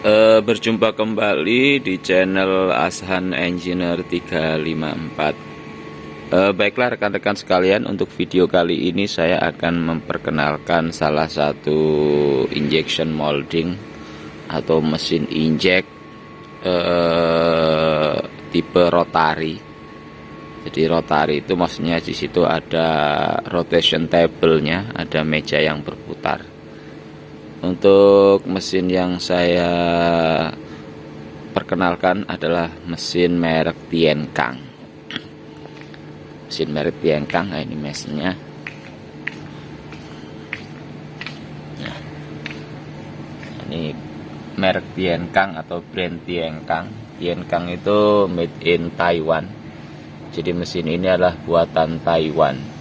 Berjumpa kembali di channel Ashan Engineer 354. Baiklah rekan-rekan sekalian, untuk video kali ini saya akan memperkenalkan salah satu injection molding atau mesin injek tipe rotary. Jadi rotary itu maksudnya di situ ada rotation table-nya, ada meja yang berputar. Untuk mesin yang saya perkenalkan adalah mesin merek Tienkang. Mesin merek Tienkang, nah ini mesinnya. Nah, ini merek Tienkang atau brand Tienkang. Tienkang itu made in Taiwan. Jadi mesin ini adalah buatan Taiwan.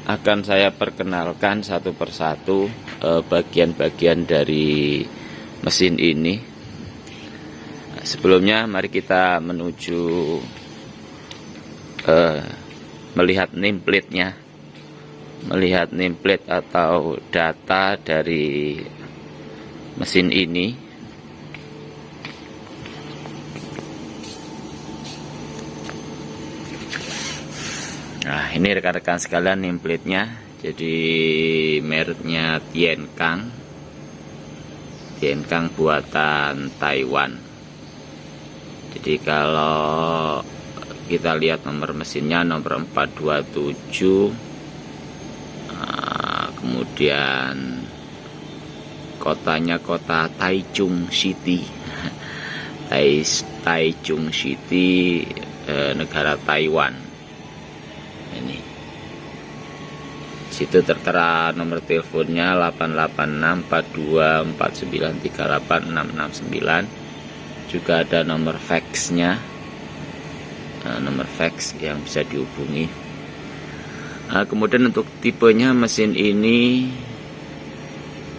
Akan saya perkenalkan satu persatu bagian-bagian dari mesin ini. Sebelumnya mari kita menuju melihat nameplate-nya, melihat nameplate atau data dari mesin ini. Nah, ini rekan-rekan sekalian nameplate-nya. Jadi mereknya Tienkang. Tienkang buatan Taiwan. Jadi kalau kita lihat nomor mesinnya nomor 427. Kemudian kotanya kota Taichung City. Taichung City, negara Taiwan. Ini situ tertera nomor teleponnya 8864249386669. Juga ada nomor faxnya, nomor fax yang bisa dihubungi. Kemudian untuk tipenya mesin ini,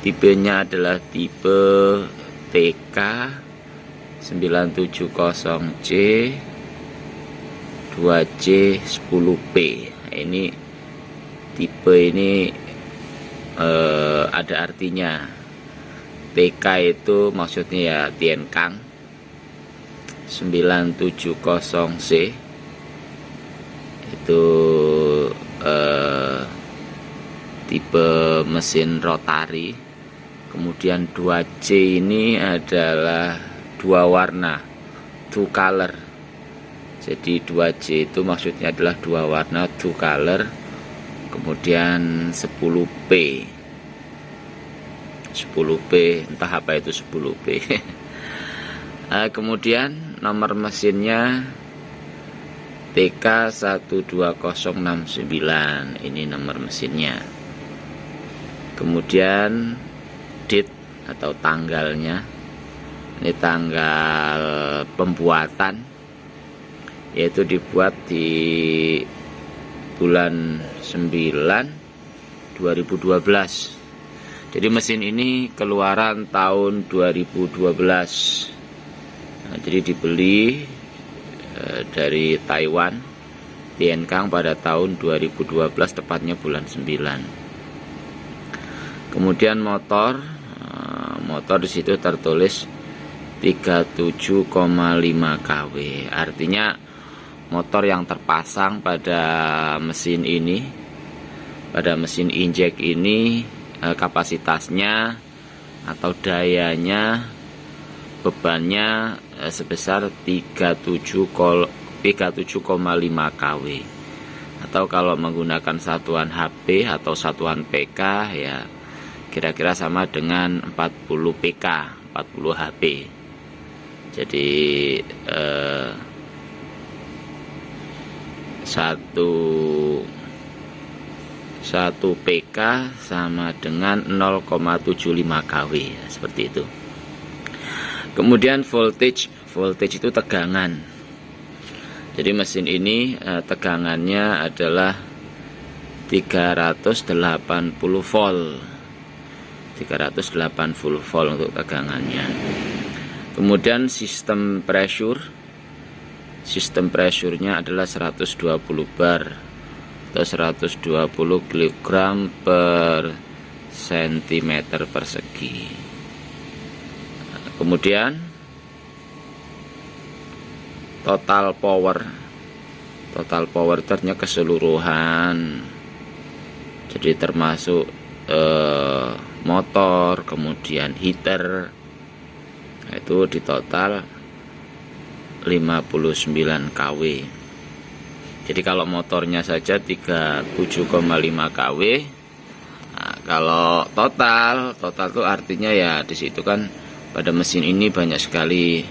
tipenya adalah tipe TK 970C 2C 10P. Ini tipe ini ada artinya. TK itu maksudnya ya Tienkang 970C itu tipe mesin rotary. Kemudian 2C ini adalah dua warna, two color. Jadi 2C itu maksudnya adalah dua warna, two color. Kemudian 10P, 10P entah apa itu 10P. Kemudian nomor mesinnya TK 12069. Ini nomor mesinnya. Kemudian date atau tanggalnya. Ini tanggal pembuatan, yaitu dibuat di bulan 9 2012. Jadi mesin ini keluaran tahun 2012. Nah, jadi dibeli dari Taiwan, Tienkang pada tahun 2012, tepatnya bulan 9. Kemudian motor di situ tertulis 37,5 kW. Artinya motor yang terpasang pada mesin ini, pada mesin injek ini, kapasitasnya atau dayanya, bebannya sebesar 37,5 kW. Atau kalau menggunakan satuan HP atau satuan PK ya kira-kira sama dengan 40 PK, 40 HP. Jadi satu PK sama dengan 0,75 kW, seperti itu. Kemudian voltage itu tegangan. Jadi mesin ini tegangannya adalah 380 volt. 380 volt untuk tegangannya. Kemudian sistem pressure-nya adalah 120 bar atau 120 kg per cm persegi. Kemudian total power ternyata keseluruhan, jadi termasuk motor, kemudian heater, itu di total 59 kW. Jadi kalau motornya saja 37,5 kW. Nah, kalau total itu artinya ya di situ kan pada mesin ini banyak sekali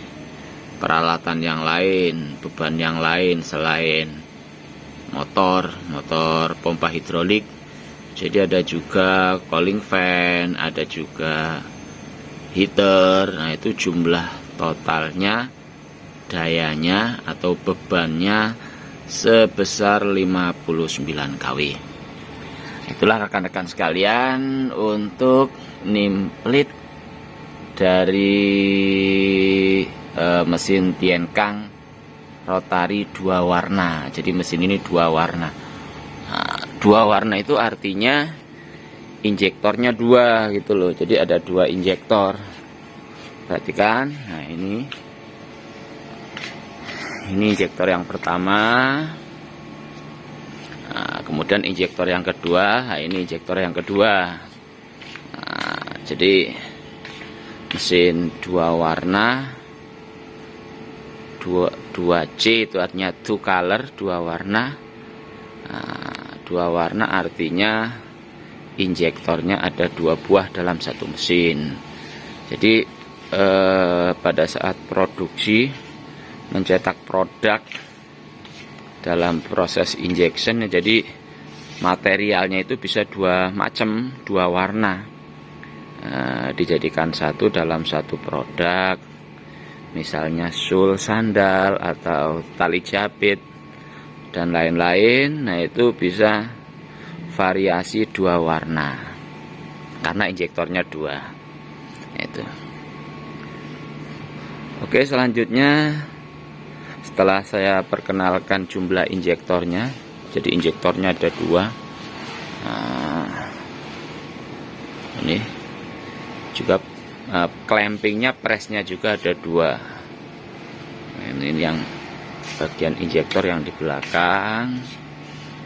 peralatan yang lain, beban yang lain selain motor pompa hidrolik. Jadi ada juga cooling fan, ada juga heater. Nah, itu jumlah totalnya, dayanya atau bebannya sebesar 59 kW. Itulah rekan-rekan sekalian untuk nameplate dari mesin Tienkang rotari 2 warna. Jadi mesin ini 2 warna. Nah, 2 warna itu artinya injektornya 2 gitu loh. Jadi ada 2 injektor. Perhatikan. Nah, ini injektor yang pertama. Nah, kemudian injektor yang kedua. Nah, ini injektor yang kedua. Nah, jadi mesin 2 warna, 2C itu artinya 2 color, 2 warna. Nah, 2 warna artinya injektornya ada 2 buah dalam satu mesin. Jadi pada saat produksi mencetak produk dalam proses injection, jadi materialnya itu bisa 2 macam, 2 warna, dijadikan satu dalam satu produk. Misalnya sul sandal atau tali jepit dan lain-lain. Nah, itu bisa variasi 2 warna karena injektornya 2. Itu. Oke, selanjutnya setelah saya perkenalkan jumlah injektornya, jadi injektornya ada 2. Nah, ini juga clampingnya, presnya juga ada 2. Nah, ini yang bagian injektor yang di belakang.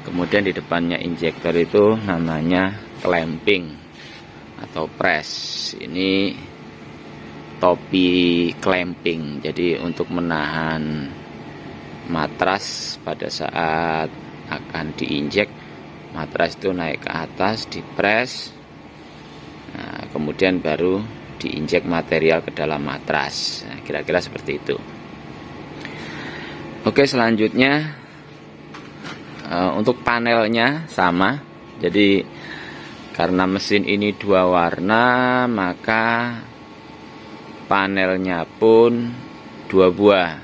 Kemudian di depannya injektor itu namanya clamping atau press. Ini topi clamping. Jadi untuk menahan matras pada saat akan diinjek, matras itu naik ke atas, dipres. Nah, kemudian baru diinjek material ke dalam matras. Nah, kira-kira seperti itu. Oke, selanjutnya untuk panelnya sama. Jadi karena mesin ini 2 warna, maka panelnya pun 2 buah.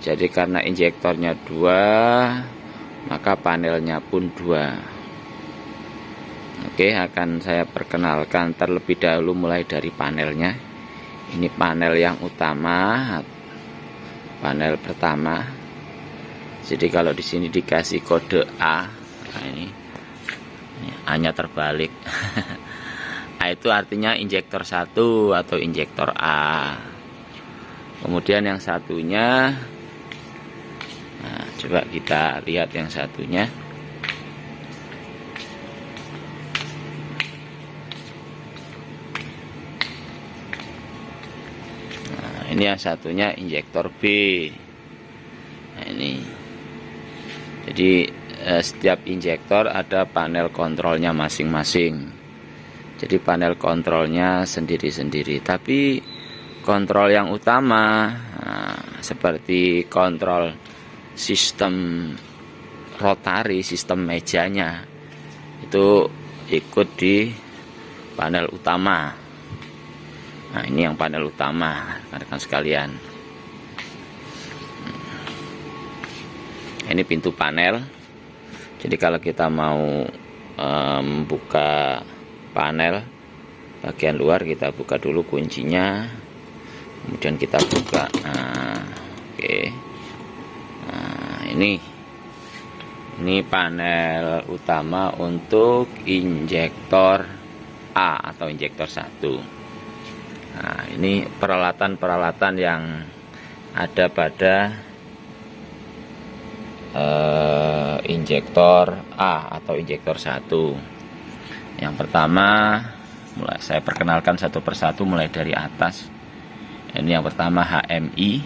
Jadi karena injektornya 2, maka panelnya pun 2. Oke, akan saya perkenalkan terlebih dahulu mulai dari panelnya. Ini panel yang utama, panel pertama. Jadi kalau di sini dikasih kode A, nah ini A-nya terbalik. A itu artinya injektor 1 atau injektor A. Kemudian yang satunya, nah, coba kita lihat yang satunya. Ini yang satunya injektor B. Nah, ini. Jadi setiap injektor ada panel kontrolnya masing-masing. Jadi panel kontrolnya sendiri-sendiri. Tapi kontrol yang utama, seperti kontrol sistem rotari, sistem mejanya, itu ikut di panel utama. Nah, ini yang panel utama, rekan-rekan sekalian. Ini pintu panel. Jadi kalau kita mau membuka panel bagian luar, kita buka dulu kuncinya, kemudian kita buka. Nah, oke. Nah, ini panel utama untuk injektor A atau injektor 1. Nah, ini peralatan-peralatan yang ada pada injektor A atau injektor 1. Yang pertama, saya perkenalkan satu persatu mulai dari atas. Ini yang pertama HMI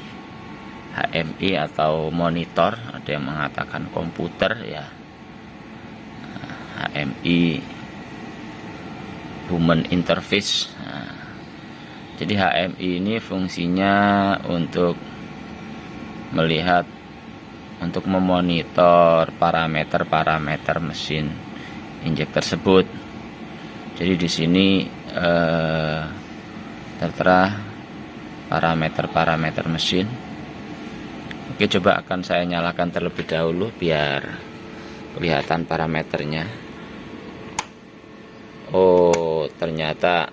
atau monitor, ada yang mengatakan komputer ya. HMI Human Interface. Jadi HMI ini fungsinya untuk melihat, untuk memonitor parameter mesin injek tersebut. Jadi di sini tertera parameter mesin. Oke, coba akan saya nyalakan terlebih dahulu biar kelihatan parameternya. Oh, ternyata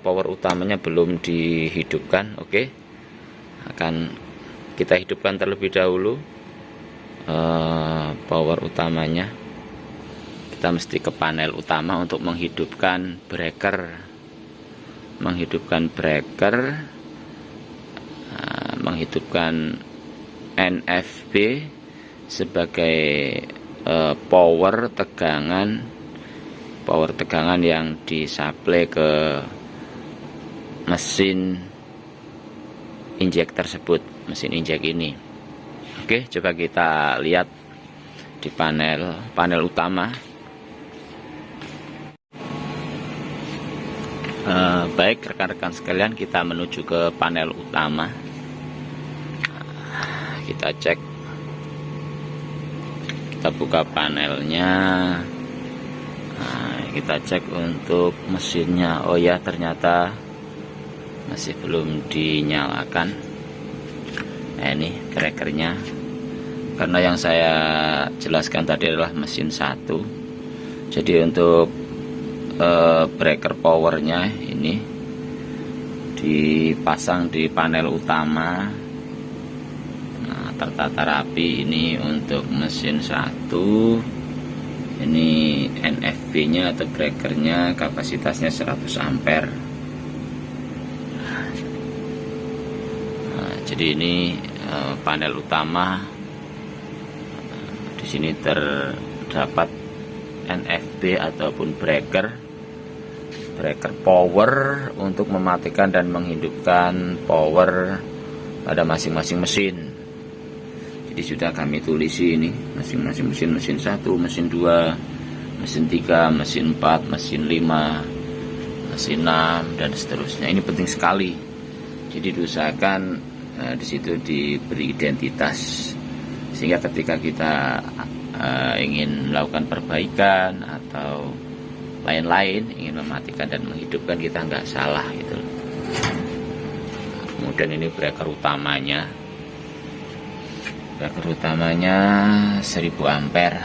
power utamanya belum dihidupkan. Oke, akan kita hidupkan terlebih dahulu power utamanya. Kita mesti ke panel utama untuk menghidupkan breaker, menghidupkan NFB sebagai power tegangan yang disuplai ke mesin injek tersebut, mesin injek ini. Oke, coba kita lihat di panel utama. Baik rekan-rekan sekalian, kita menuju ke panel utama. Kita cek, kita buka panelnya. Kita cek untuk mesinnya. Oh ya, ternyata masih belum dinyalakan. Ini breakernya, karena yang saya jelaskan tadi adalah mesin 1. Jadi untuk breaker powernya ini dipasang di panel utama. Nah, tertata rapi ini untuk mesin 1. Ini NFB nya atau breakernya kapasitasnya 100 ampere. Nah, jadi ini panel utama. Di sini terdapat NFB ataupun breaker power untuk mematikan dan menghidupkan power pada masing-masing mesin. Jadi sudah kami tulis ini masing-masing mesin 1, mesin 2, mesin 3, mesin 4, mesin 5, mesin 6 dan seterusnya. Ini penting sekali. Jadi diusahakan di situ diberi identitas, sehingga ketika kita ingin melakukan perbaikan atau lain-lain, ingin mematikan dan menghidupkan, kita nggak salah gitu. Kemudian ini breaker utamanya 1000 ampere.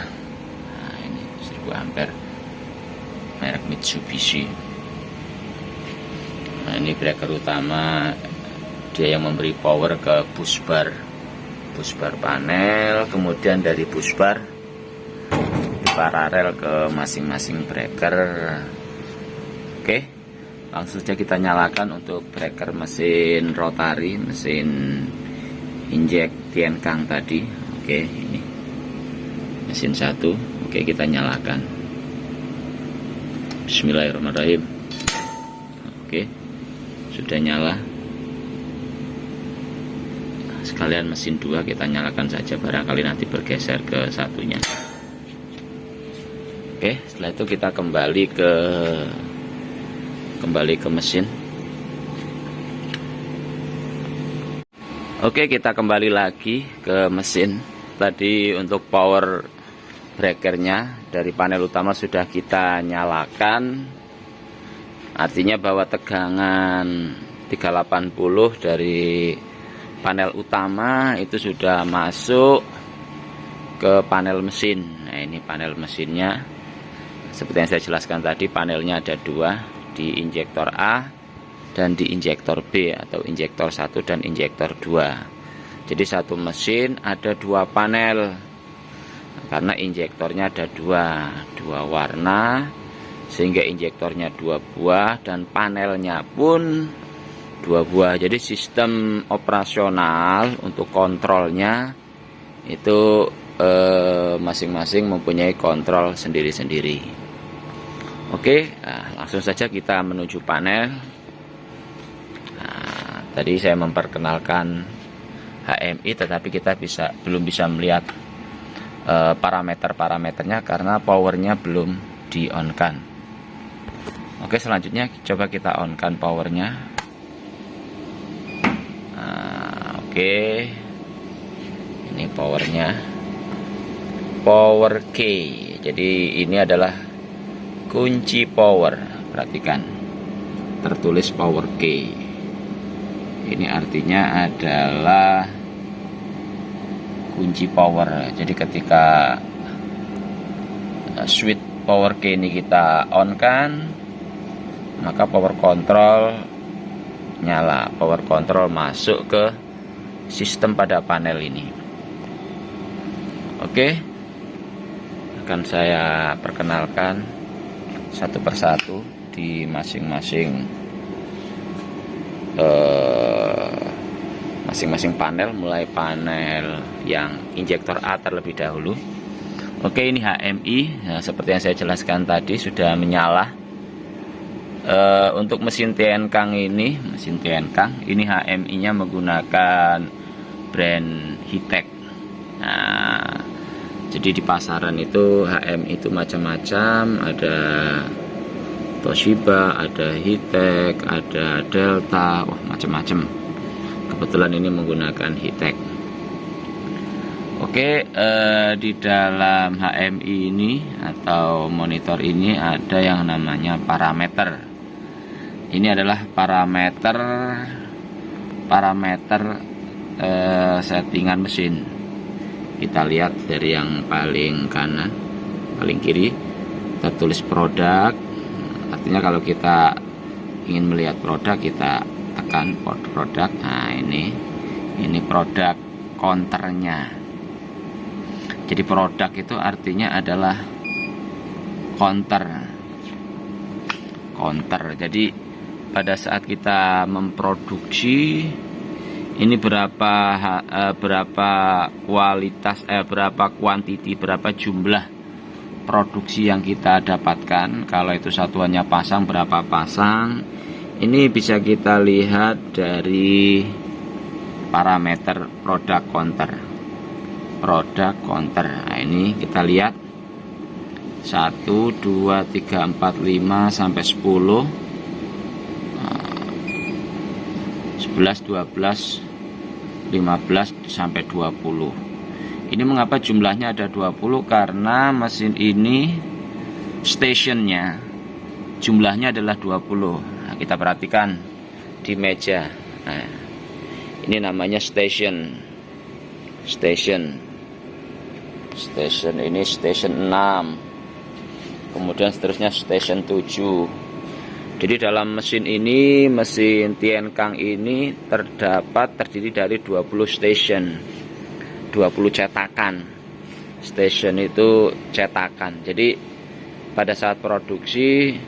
Nah, ini 1000 ampere merek Mitsubishi. Nah, ini breaker utama, dia yang memberi power ke busbar panel. Kemudian dari busbar paralel ke masing-masing breaker. Oke, langsung saja kita nyalakan untuk breaker mesin rotari, mesin injek Tienkang tadi. Oke, ini mesin 1. Oke, kita nyalakan. Bismillahirrahmanirrahim. Oke, sudah nyala. Sekalian mesin 2 kita nyalakan saja, barangkali nanti bergeser ke satunya. Oke, setelah itu kita kembali ke mesin. Oke, kita kembali lagi ke mesin. Tadi untuk power breakernya dari panel utama sudah kita nyalakan. Artinya bahwa tegangan 380 dari panel utama itu sudah masuk ke panel mesin. Nah, ini panel mesinnya. Seperti yang saya jelaskan tadi, panelnya ada 2, di injektor A dan di injektor B atau injektor 1 dan injektor 2. Jadi satu mesin ada 2 panel. karena injektornya ada dua warna, sehingga injektornya 2 buah dan panelnya pun 2 buah. Jadi sistem operasional untuk kontrolnya itu masing-masing mempunyai kontrol sendiri-sendiri. Oke, langsung saja kita menuju panel. Tadi saya memperkenalkan HMI, tetapi kita belum bisa melihat parameter-parameternya karena powernya belum di-on-kan. Oke, selanjutnya coba kita on-kan powernya. Oke, ini powernya, power K. Jadi ini adalah kunci power. Perhatikan, tertulis power K. Ini artinya adalah kunci power. Jadi ketika switch power K ini kita on kan, maka power control nyala, power control masuk ke sistem pada panel ini. Oke, akan saya perkenalkan satu persatu di masing-masing panel, mulai panel yang injektor A terlebih dahulu. Oke, ini HMI. Nah, seperti yang saya jelaskan tadi sudah menyala. Untuk mesin Tiankang ini, HMI-nya menggunakan brand Hitek. Nah, jadi di pasaran itu HMI itu macam-macam, ada Toshiba, ada Hitek, ada Delta, wah macam-macam. Kebetulan ini menggunakan Hitek. Oke, di dalam HMI ini atau monitor ini ada yang namanya parameter. Ini adalah parameter settingan mesin. Kita lihat dari yang paling kanan, paling kiri tertulis produk. Artinya kalau kita ingin melihat produk, kita tekan produk. Nah, ini produk counternya. Jadi produk itu artinya adalah counter. Jadi pada saat kita memproduksi ini berapa kualitas, berapa kuantiti, berapa jumlah produksi yang kita dapatkan. Kalau itu satuannya pasang, berapa pasang. Ini bisa kita lihat dari parameter produk counter. Nah, ini kita lihat 1, 2, 3, 4, 5 sampai 10, 11, 12, 15 sampai 20. Ini mengapa jumlahnya ada 20? Karena mesin ini stationnya jumlahnya adalah 20. Nah, kita perhatikan di meja. Nah, ini namanya station ini station 6. Kemudian seterusnya station 7. Jadi dalam mesin ini, mesin Tiankang ini terdiri dari 20 station. 20 cetakan. Station itu cetakan. Jadi pada saat produksi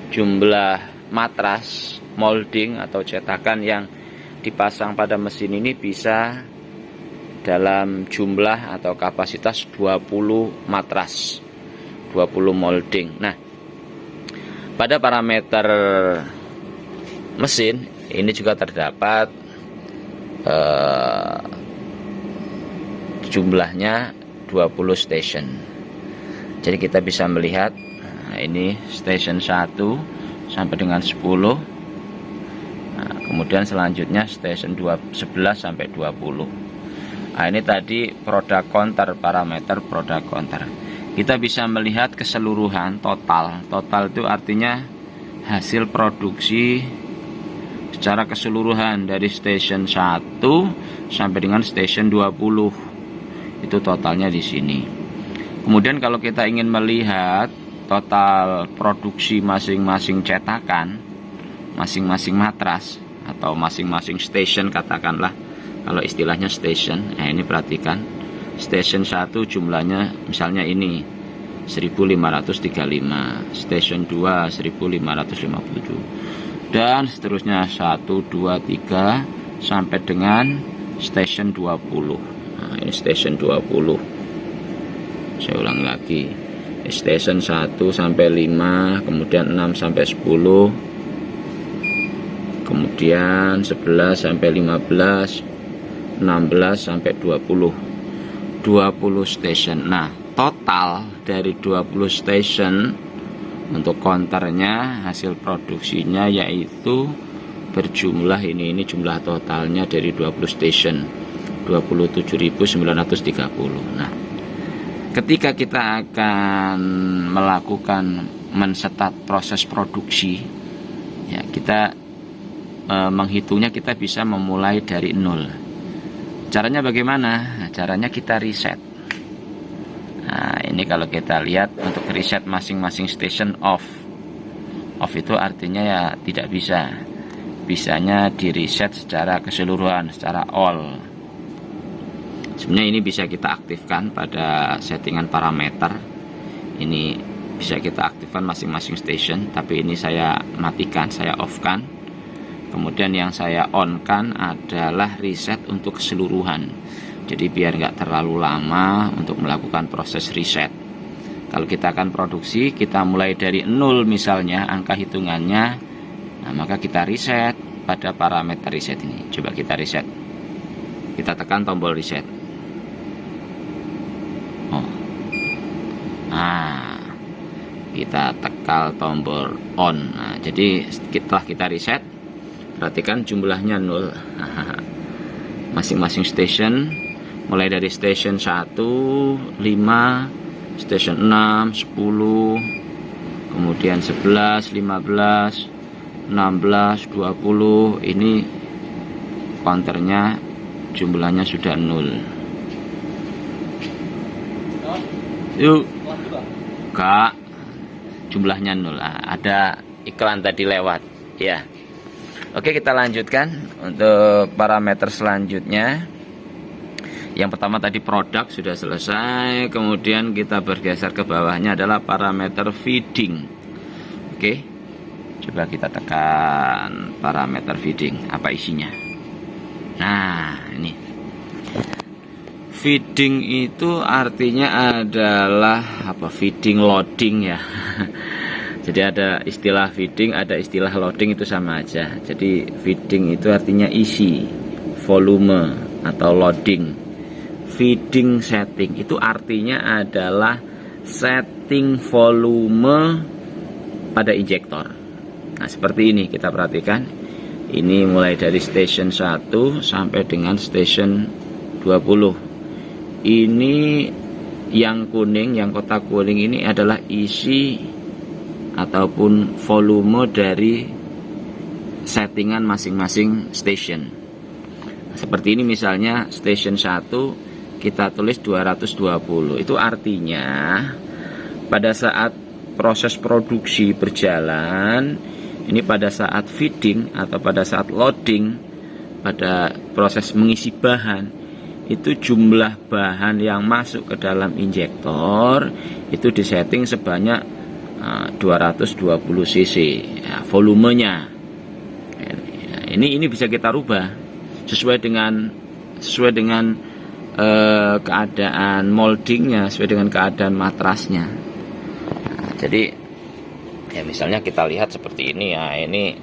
jumlah matras molding atau cetakan yang dipasang pada mesin ini bisa dalam jumlah atau kapasitas 20 matras, 20 molding. Nah, pada parameter mesin ini juga terdapat jumlahnya 20 station. Jadi kita bisa melihat, nah, ini station 1 sampai dengan 10. Nah, kemudian selanjutnya station 11 sampai 20. Nah, ini tadi produk counter, parameter produk counter. Kita bisa melihat keseluruhan total. Total itu artinya hasil produksi secara keseluruhan dari station 1 sampai dengan station 20. Itu totalnya di sini. Kemudian kalau kita ingin melihat total produksi masing-masing cetakan, masing-masing matras atau masing-masing station, katakanlah kalau istilahnya station. Nah, ini perhatikan Station 1 jumlahnya misalnya ini 1535, station 2 1557, dan seterusnya 1, 2, 3 sampai dengan station 20. Nah, ini station 20. Saya ulang lagi. Station 1 sampai 5, kemudian 6 sampai 10, kemudian 11 sampai 15, 16 sampai 20 station. Nah, total dari 20 station untuk counternya, hasil produksinya yaitu berjumlah ini jumlah totalnya dari 20 station 27.930. Nah, ketika kita akan melakukan menstart proses produksi, ya kita menghitungnya, kita bisa memulai dari nol. Caranya bagaimana? Nah, caranya kita reset. Nah, ini kalau kita lihat untuk reset masing-masing station off. Off itu artinya ya tidak bisa. Bisanya di reset secara keseluruhan, secara all. Sebenarnya ini bisa kita aktifkan pada settingan parameter. Ini bisa kita aktifkan masing-masing station, tapi ini saya matikan, saya off kan. Kemudian yang saya on kan adalah reset untuk keseluruhan. Jadi biar nggak terlalu lama untuk melakukan proses reset. Kalau kita akan produksi, kita mulai dari 0 misalnya angka hitungannya, nah maka kita reset pada parameter reset ini. Coba kita reset. Kita tekan tombol reset. Oh. Nah, kita tekan tombol on. Nah, jadi setelah kita reset, perhatikan jumlahnya 0. Masing-masing station mulai dari station 1, 5, station 6, 10, kemudian 11, 15, 16, 20. Ini counternya jumlahnya sudah 0. Yuk. Kak, jumlahnya 0. Ada iklan tadi lewat. Ya. Oke, kita lanjutkan untuk parameter selanjutnya. Yang pertama tadi produk sudah selesai, kemudian kita bergeser ke bawahnya adalah parameter feeding. Oke, coba kita tekan parameter feeding, apa isinya. Nah, ini feeding itu artinya adalah apa? Feeding loading ya. Jadi ada istilah feeding, ada istilah loading, itu sama aja. Jadi feeding itu artinya isi, volume atau loading. Feeding setting itu artinya adalah setting volume pada injektor. Nah, seperti ini kita perhatikan. Ini mulai dari station 1 sampai dengan station 20. Ini yang kuning, yang kotak kuning ini adalah isi ataupun volume dari settingan masing-masing station. Seperti ini misalnya station 1 kita tulis 220. Itu artinya pada saat proses produksi berjalan, ini pada saat feeding atau pada saat loading, pada proses mengisi bahan, itu jumlah bahan yang masuk ke dalam injektor itu disetting sebanyak 220 cc ya, volumenya. Ini bisa kita rubah sesuai dengan keadaan moldingnya, sesuai dengan keadaan matrasnya. Nah, jadi ya misalnya kita lihat seperti ini ya, ini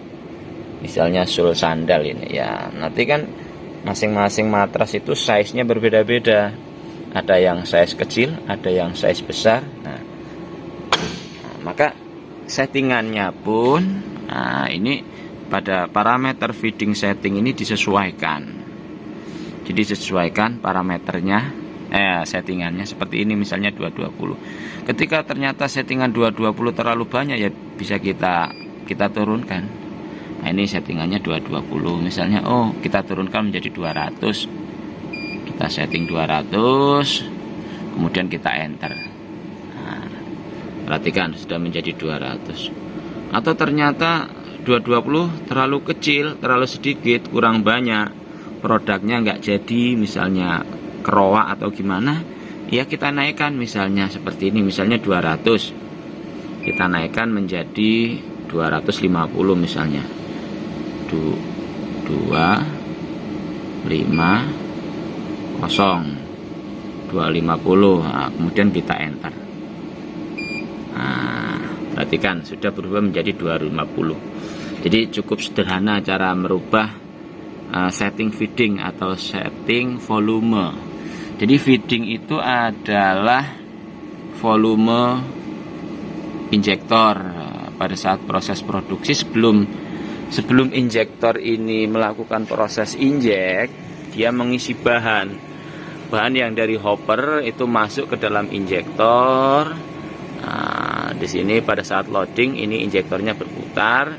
misalnya sul sandal ini ya. Nanti kan masing-masing matras itu size-nya berbeda-beda. Ada yang size kecil, ada yang size besar. Maka settingannya pun, nah ini pada parameter feeding setting ini disesuaikan. Jadi sesuaikan parameternya, settingannya seperti ini misalnya 220. Ketika ternyata settingan 220 terlalu banyak, ya bisa kita turunkan. Nah, ini settingannya 220 misalnya, kita turunkan menjadi 200. Kita setting 200, kemudian kita enter. Perhatikan sudah menjadi 200. Atau ternyata 220 terlalu kecil, terlalu sedikit, kurang banyak, produknya nggak jadi, misalnya keroak atau gimana, ya kita naikkan misalnya seperti ini, misalnya 200, kita naikkan menjadi 250 misalnya. 250, 250. Nah, kemudian kita enter. Nah, perhatikan sudah berubah menjadi 250. Jadi cukup sederhana cara merubah setting feeding atau setting volume. Jadi feeding itu adalah volume injektor pada saat proses produksi. Sebelum injektor ini melakukan proses injek, dia mengisi bahan yang dari hopper itu masuk ke dalam injektor. Nah, di sini pada saat loading ini injektornya berputar,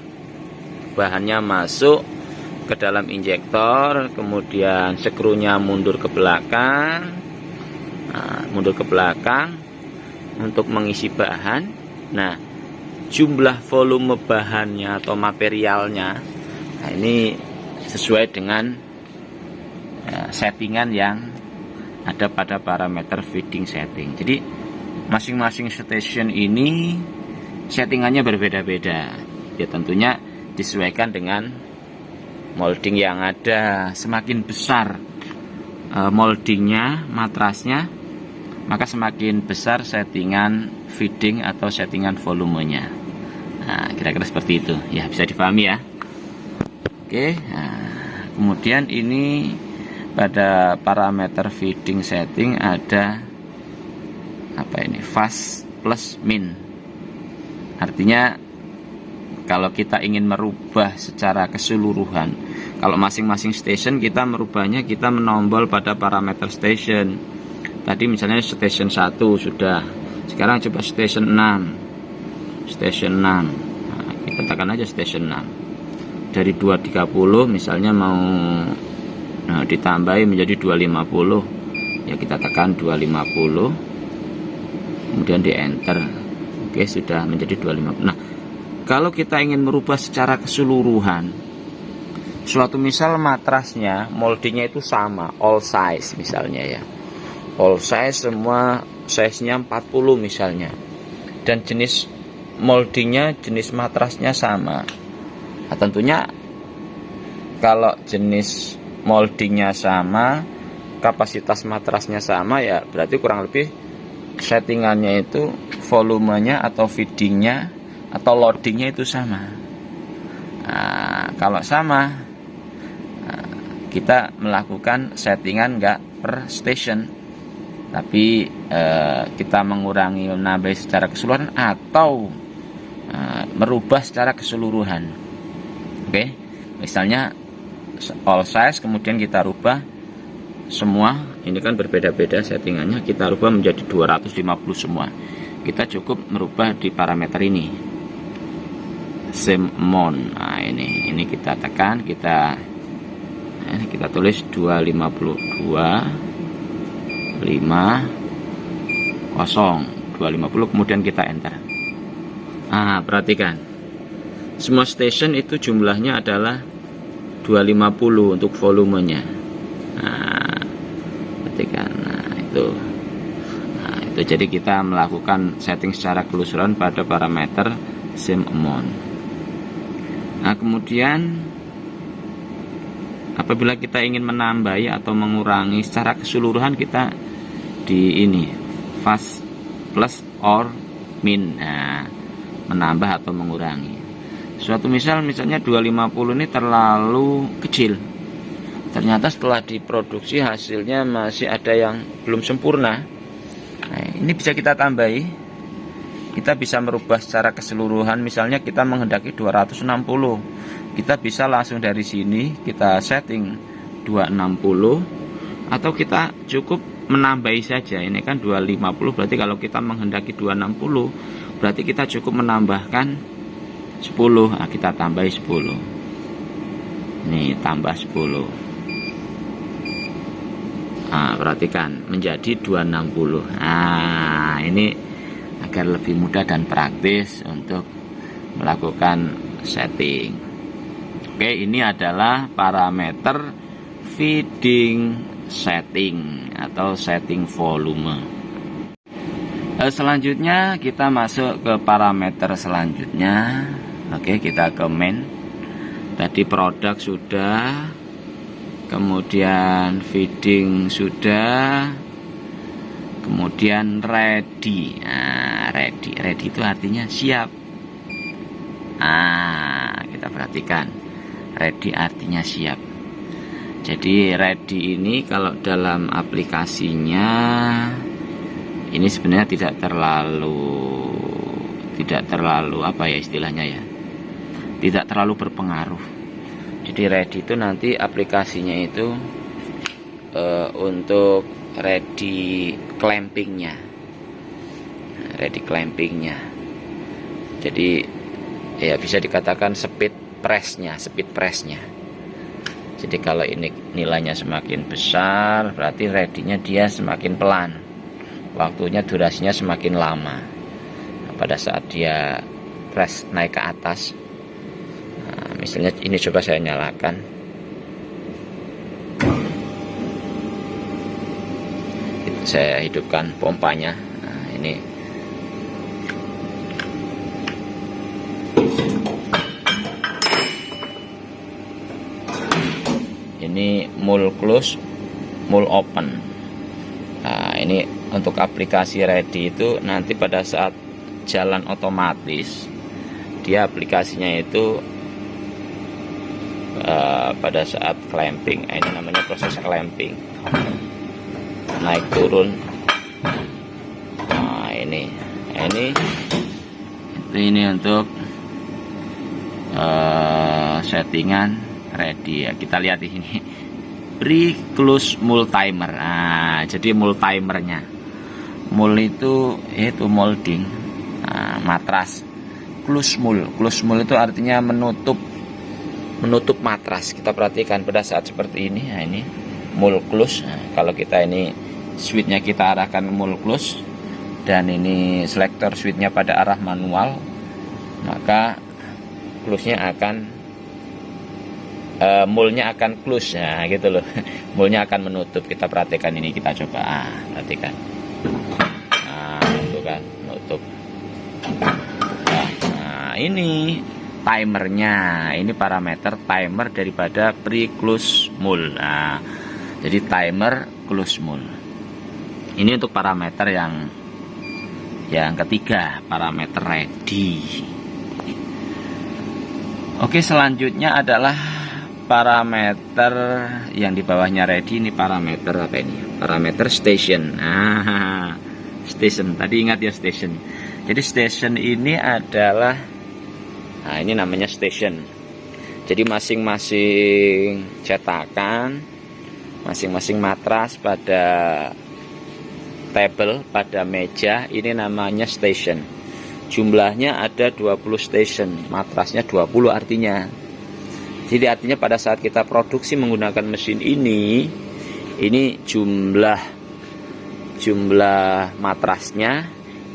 bahannya masuk ke dalam injektor, kemudian skrunya mundur ke belakang, untuk mengisi bahan. Nah, jumlah volume bahannya atau materialnya, nah ini sesuai dengan settingan yang ada pada parameter feeding setting. Jadi masing-masing station ini settingannya berbeda-beda. Ya tentunya disesuaikan dengan molding yang ada. Semakin besar moldingnya, matrasnya, maka semakin besar settingan feeding atau settingan volumenya. Nah, kira-kira seperti itu ya, bisa dipahami ya. Oke, nah, kemudian ini pada parameter feeding setting ada apa ini, fast plus min. Artinya kalau kita ingin merubah secara keseluruhan, kalau masing-masing station kita merubahnya, kita menombol pada parameter station. Tadi misalnya station 1 sudah, sekarang coba station 6. Nah, kita tekan aja station 6. Dari 230 misalnya mau ditambahi menjadi 250, ya kita tekan 250, kemudian di enter. Oke, sudah menjadi 250. Nah, kalau kita ingin merubah secara keseluruhan, suatu misal matrasnya, moldingnya itu sama, all size misalnya ya, all size, semua size-nya 40 misalnya, dan jenis moldingnya, jenis matrasnya sama. Nah, tentunya kalau jenis moldingnya sama, kapasitas matrasnya sama, ya berarti kurang lebih settingannya itu volumenya atau feedingnya atau loadingnya itu sama. Nah, kalau sama, kita melakukan settingan enggak per station, tapi kita mengurangi, menambah secara keseluruhan atau merubah secara keseluruhan. Oke, misalnya all size, kemudian kita rubah semua. Ini kan berbeda-beda settingannya, kita rubah menjadi 250 semua. Kita cukup merubah di parameter ini, same amount. Nah, ini kita tekan, kita tulis 250, 250, kemudian kita enter. Nah, perhatikan, semua station itu jumlahnya adalah 250 untuk volumenya. Nah, perhatikan, itu jadi kita melakukan setting secara keseluruhan pada parameter same amount. Nah, kemudian apabila kita ingin menambahi atau mengurangi secara keseluruhan, kita di ini fast plus or min. Nah, menambah atau mengurangi. Suatu misalnya 250 ini terlalu kecil. Ternyata setelah diproduksi hasilnya masih ada yang belum sempurna. Nah, ini bisa kita tambahi. Kita bisa merubah secara keseluruhan. Misalnya kita menghendaki 260. Kita bisa langsung dari sini kita setting 260, atau kita cukup menambahi saja. Ini kan 250, berarti kalau kita menghendaki 260, berarti kita cukup menambahkan 10. Nah, kita tambahi 10. Nih, tambah 10. Nah, perhatikan menjadi 260. Nah, ini agar lebih mudah dan praktis untuk melakukan setting. Oke, ini adalah parameter feeding setting atau setting volume. Selanjutnya kita masuk ke parameter selanjutnya. Oke, kita ke main. Tadi produk sudah, kemudian feeding sudah, kemudian ready. Nah, ready itu artinya siap. Kita perhatikan, ready artinya siap. Jadi ready ini kalau dalam aplikasinya ini sebenarnya tidak terlalu apa ya istilahnya ya, tidak terlalu berpengaruh. Jadi ready itu nanti aplikasinya itu untuk ready clampingnya, jadi ya bisa dikatakan speed pressnya. Jadi kalau ini nilainya semakin besar, berarti ready-nya dia semakin pelan, waktunya durasinya semakin lama. Nah, pada saat dia press naik ke atas, nah, misalnya ini coba saya nyalakan, saya hidupkan pompanya. Nah, ini mul close, mul open. Nah, ini untuk aplikasi ready itu nanti pada saat jalan otomatis, dia aplikasinya itu pada saat clamping. Ini namanya proses clamping, naik turun. Nah, ini untuk settingan ready ya. Kita lihat di sini pre-close mul timer. Nah, jadi mul timernya, mul itu molding, matras. Close mul itu artinya menutup matras. Kita perhatikan pada saat seperti ini. Nah, ini mul close. Nah, kalau kita ini switchnya kita arahkan mul close dan ini selektor switchnya pada arah manual, maka close-nya akan mulnya akan close, ya gitu loh. Mulnya akan menutup. Kita perhatikan ini, kita coba perhatikan. Itu kan menutup. Nah, ini timernya, ini parameter timer daripada pre-close mul. Nah, jadi timer close mul. Ini untuk parameter yang ketiga, parameter ready. Oke, selanjutnya adalah parameter yang di bawahnya ready. Ini parameter apa ini? Parameter station. Station. Tadi ingat ya station. Jadi station ini adalah, ini namanya station. Jadi masing-masing cetakan, masing-masing matras pada table, pada meja, ini namanya station. Jumlahnya ada 20 station, matrasnya 20 artinya. Jadi artinya pada saat kita produksi menggunakan mesin ini jumlah matrasnya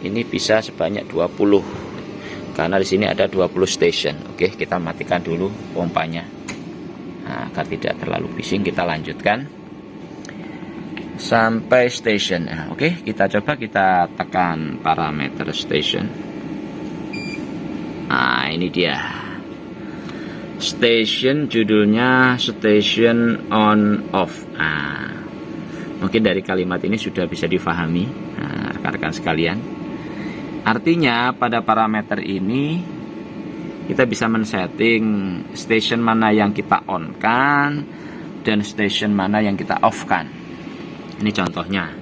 ini bisa sebanyak 20. Karena di sini ada 20 station. Oke, kita matikan dulu pompanya. Nah, agar tidak terlalu bising, kita lanjutkan sampai station. Oke, kita coba kita tekan parameter station. Nah, ini dia. Station, judulnya station on off. Mungkin dari kalimat ini sudah bisa difahami rekan-rekan sekalian. Artinya pada parameter ini kita bisa men-setting station mana yang kita on kan dan station mana yang kita off kan. Ini contohnya.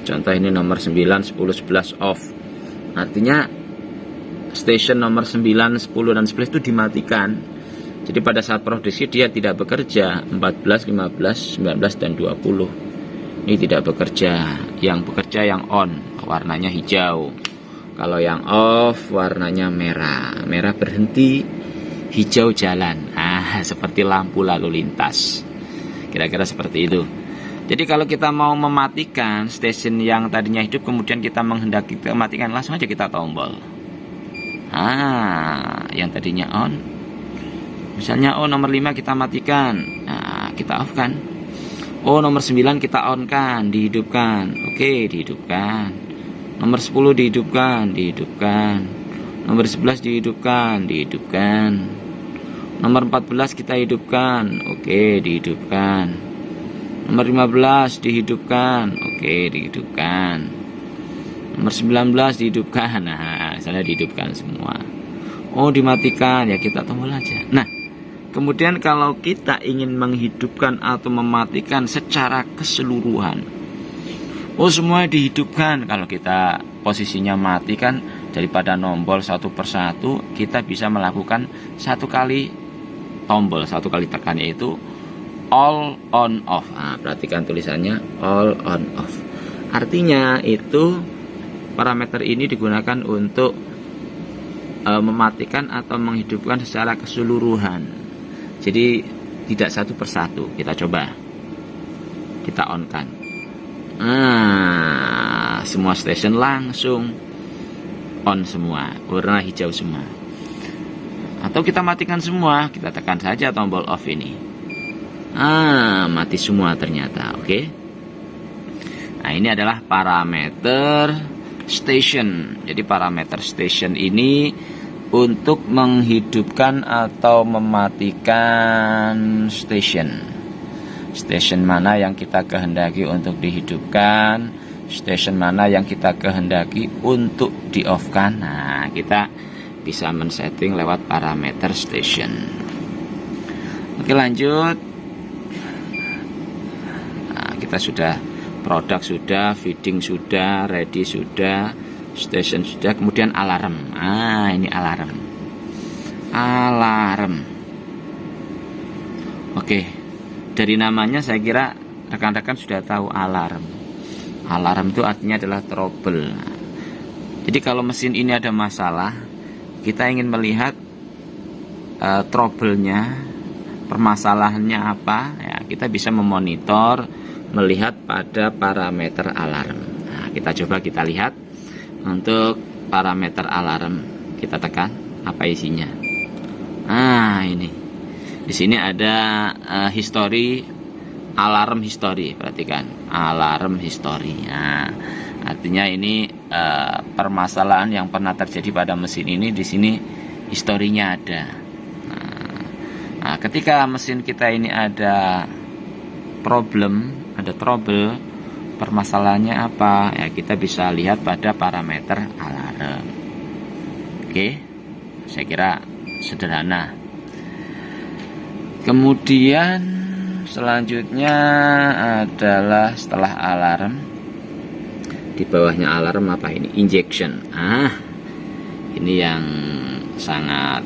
Contoh ini nomor 9, 10, 11 off. Artinya station nomor 9, 10, dan 11 itu dimatikan. Jadi pada saat produksi dia tidak bekerja. 14, 15, 19, dan 20 ini tidak bekerja. Yang bekerja yang on, warnanya hijau. Kalau yang off, warnanya merah. Merah berhenti, hijau jalan. Seperti lampu lalu lintas. Kira-kira seperti itu. Jadi kalau kita mau mematikan station yang tadinya hidup, kemudian kita menghendaki mematikan, langsung aja kita tombol. Yang tadinya on, misalnya nomor 5 kita matikan, kita off kan. Oh, nomor 9 kita on kan, dihidupkan. Oke, dihidupkan. Nomor 10 dihidupkan, dihidupkan. Nomor 11 dihidupkan, dihidupkan. Nomor 14 kita hidupkan. Oke, dihidupkan. Nomor 15 dihidupkan. Oke, dihidupkan. Nomor 19 dihidupkan. Nah, saya dihidupkan semua. Oh, dimatikan, ya kita tombol aja. Nah, kemudian kalau kita ingin menghidupkan atau mematikan secara keseluruhan, oh semua dihidupkan. Kalau kita posisinya mati kan, daripada nombol satu persatu, kita bisa melakukan satu kali tombol, satu kali tekan, yaitu all on off. Nah, perhatikan tulisannya all on off. Artinya itu parameter ini digunakan untuk mematikan atau menghidupkan secara keseluruhan. Jadi tidak satu persatu. Kita coba, kita on kan. Semua station langsung on semua, warna hijau semua. Atau kita matikan semua, kita tekan saja tombol off ini. Mati semua ternyata. Oke. Nah, ini adalah parameter station. Jadi parameter station ini untuk menghidupkan atau mematikan station. Station mana yang kita kehendaki untuk dihidupkan, station mana yang kita kehendaki untuk di-off-kan. Nah, kita bisa men-setting lewat parameter station. Oke, lanjut. Nah, kita sudah produk sudah, feeding sudah, ready sudah, station sudah, kemudian alarm. Ini alarm. Alarm. Oke. Dari namanya saya kira rekan-rekan sudah tahu alarm. Alarm itu artinya adalah trouble. Jadi kalau mesin ini ada masalah, kita ingin melihat trouble-nya, permasalahannya apa, ya kita bisa memonitor, melihat pada parameter alarm. Nah, kita coba kita lihat untuk parameter alarm. Kita tekan apa isinya. Ini. Di sini ada history, alarm history. Perhatikan, alarm history. Nah, artinya ini permasalahan yang pernah terjadi pada mesin ini. Di sini historinya ada. Nah, ketika mesin kita ini ada problem, ada trouble, permasalahannya apa, ya kita bisa lihat pada parameter alarm. Oke, saya kira sederhana. Kemudian selanjutnya adalah setelah alarm, di bawahnya alarm apa ini? Injection. Ini yang sangat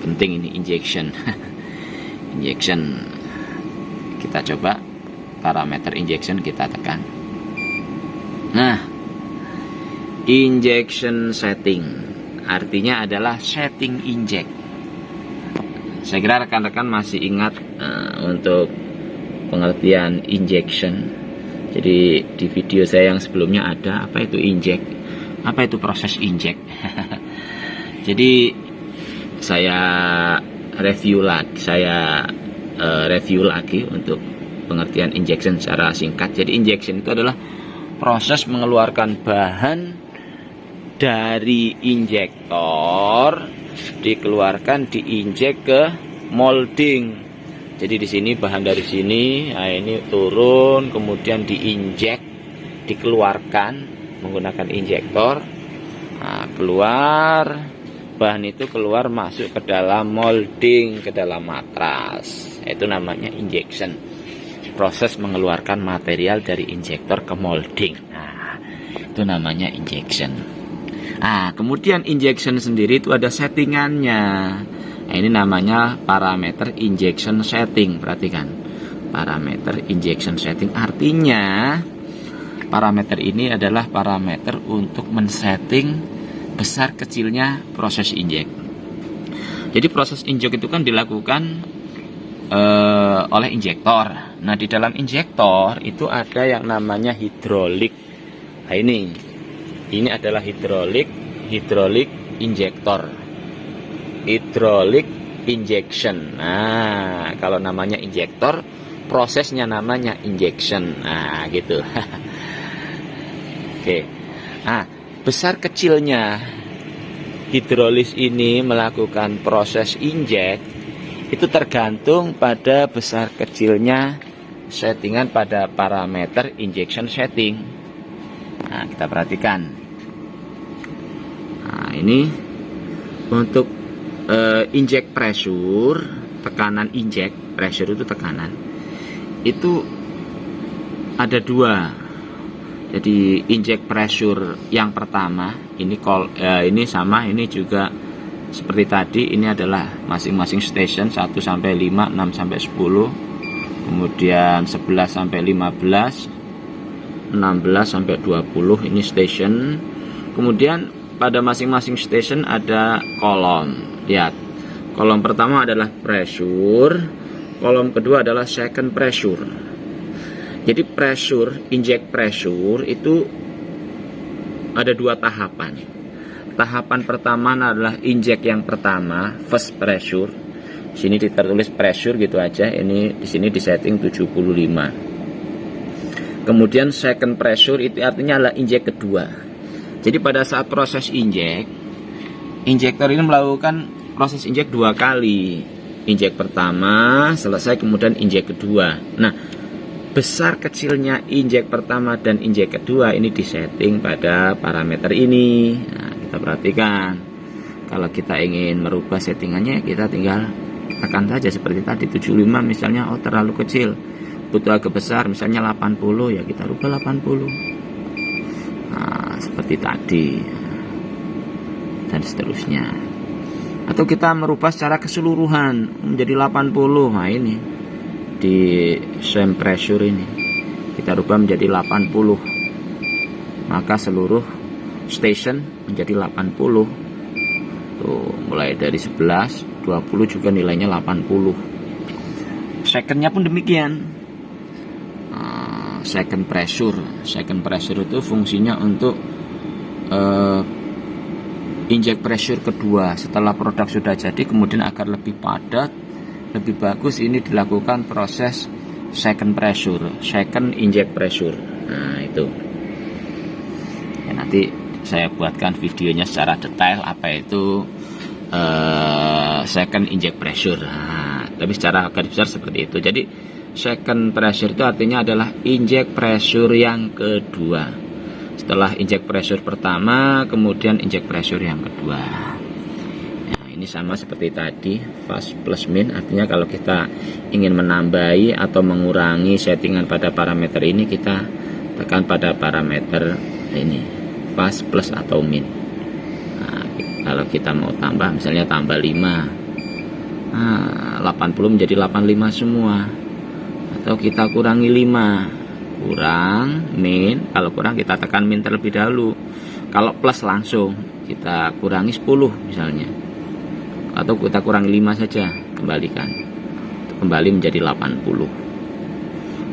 penting, ini injection. Injection. Kita coba parameter injection, kita tekan. Nah, injection setting artinya adalah setting inject. Saya kira rekan-rekan masih ingat untuk pengertian injection. Jadi di video saya yang sebelumnya ada apa itu inject, apa itu proses inject. Jadi saya review lagi untuk pengertian injection secara singkat. Jadi injection itu adalah proses mengeluarkan bahan dari injektor, dikeluarkan, diinjek ke molding. Jadi di sini bahan dari sini, ini turun, kemudian diinjek, dikeluarkan menggunakan injektor. Keluar bahan itu, keluar masuk ke dalam molding, ke dalam matras. Itu namanya injection. Proses mengeluarkan material dari injektor ke molding. Itu namanya injection. Kemudian injection sendiri itu ada settingannya. Ini namanya parameter injection setting. Perhatikan, parameter injection setting artinya parameter ini adalah parameter untuk men-setting besar kecilnya proses injek. Jadi proses injek itu kan dilakukan oleh injektor. Nah, di dalam injektor itu ada yang namanya hidrolik. Ini adalah hidrolik injektor, hidrolik injection. Nah, kalau namanya injektor prosesnya namanya injection. Nah gitu. Oke. Nah, besar kecilnya hidrolis ini melakukan proses injek itu tergantung pada besar kecilnya settingan pada parameter injection setting. Nah, kita perhatikan. Nah, ini untuk inject pressure, tekanan inject pressure itu tekanan. Itu ada dua. Jadi inject pressure yang pertama ini ini sama, ini juga seperti tadi, ini adalah masing-masing station 1 sampai 5, 6 sampai 10, kemudian 11 sampai 15, 16 sampai 20 ini station. Kemudian pada masing-masing station ada kolom. Lihat, kolom pertama adalah pressure, kolom kedua adalah second pressure. Jadi pressure, inject pressure itu ada dua tahapan. Tahapan pertama adalah inject yang pertama, first pressure. Sini tertulis pressure gitu aja. Ini di sini di setting 75. Kemudian second pressure itu artinya adalah inject kedua. Jadi pada saat proses inject, injektor ini melakukan proses inject dua kali. Inject pertama selesai, kemudian inject kedua. Nah, besar kecilnya injek pertama dan injek kedua ini disetting pada parameter ini. Nah, kita perhatikan. Kalau kita ingin merubah settingannya, kita tinggal tekan saja seperti tadi 75 misalnya. Oh, terlalu kecil, butuh agak besar, misalnya 80, ya kita rubah 80. Nah, seperti tadi dan seterusnya. Atau kita merubah secara keseluruhan menjadi 80. Nah, ini di same pressure ini kita rubah menjadi 80, maka seluruh station menjadi 80. Tuh, mulai dari 11, 20 juga nilainya 80. Secondnya pun demikian. Second pressure itu fungsinya untuk inject pressure kedua setelah produk sudah jadi, kemudian agar lebih padat, lebih bagus, ini dilakukan proses second pressure, second inject pressure. Nah, itu ya, nanti saya buatkan videonya secara detail apa itu second inject pressure. Nah, tapi secara garis besar seperti itu. Jadi second pressure itu artinya adalah inject pressure yang kedua. Setelah inject pressure pertama, kemudian inject pressure yang kedua. Ini sama seperti tadi, fast plus min, artinya kalau kita ingin menambahi atau mengurangi settingan pada parameter ini, kita tekan pada parameter ini, fast plus atau min. Nah, kalau kita mau tambah, misalnya tambah 5, 80 menjadi 85 semua. Atau kita kurangi 5, kurang min, kalau kurang kita tekan min terlebih dahulu. Kalau plus langsung kita kurangi 10 misalnya. Atau kita kurang 5 saja, kembalikan, kembali menjadi 80.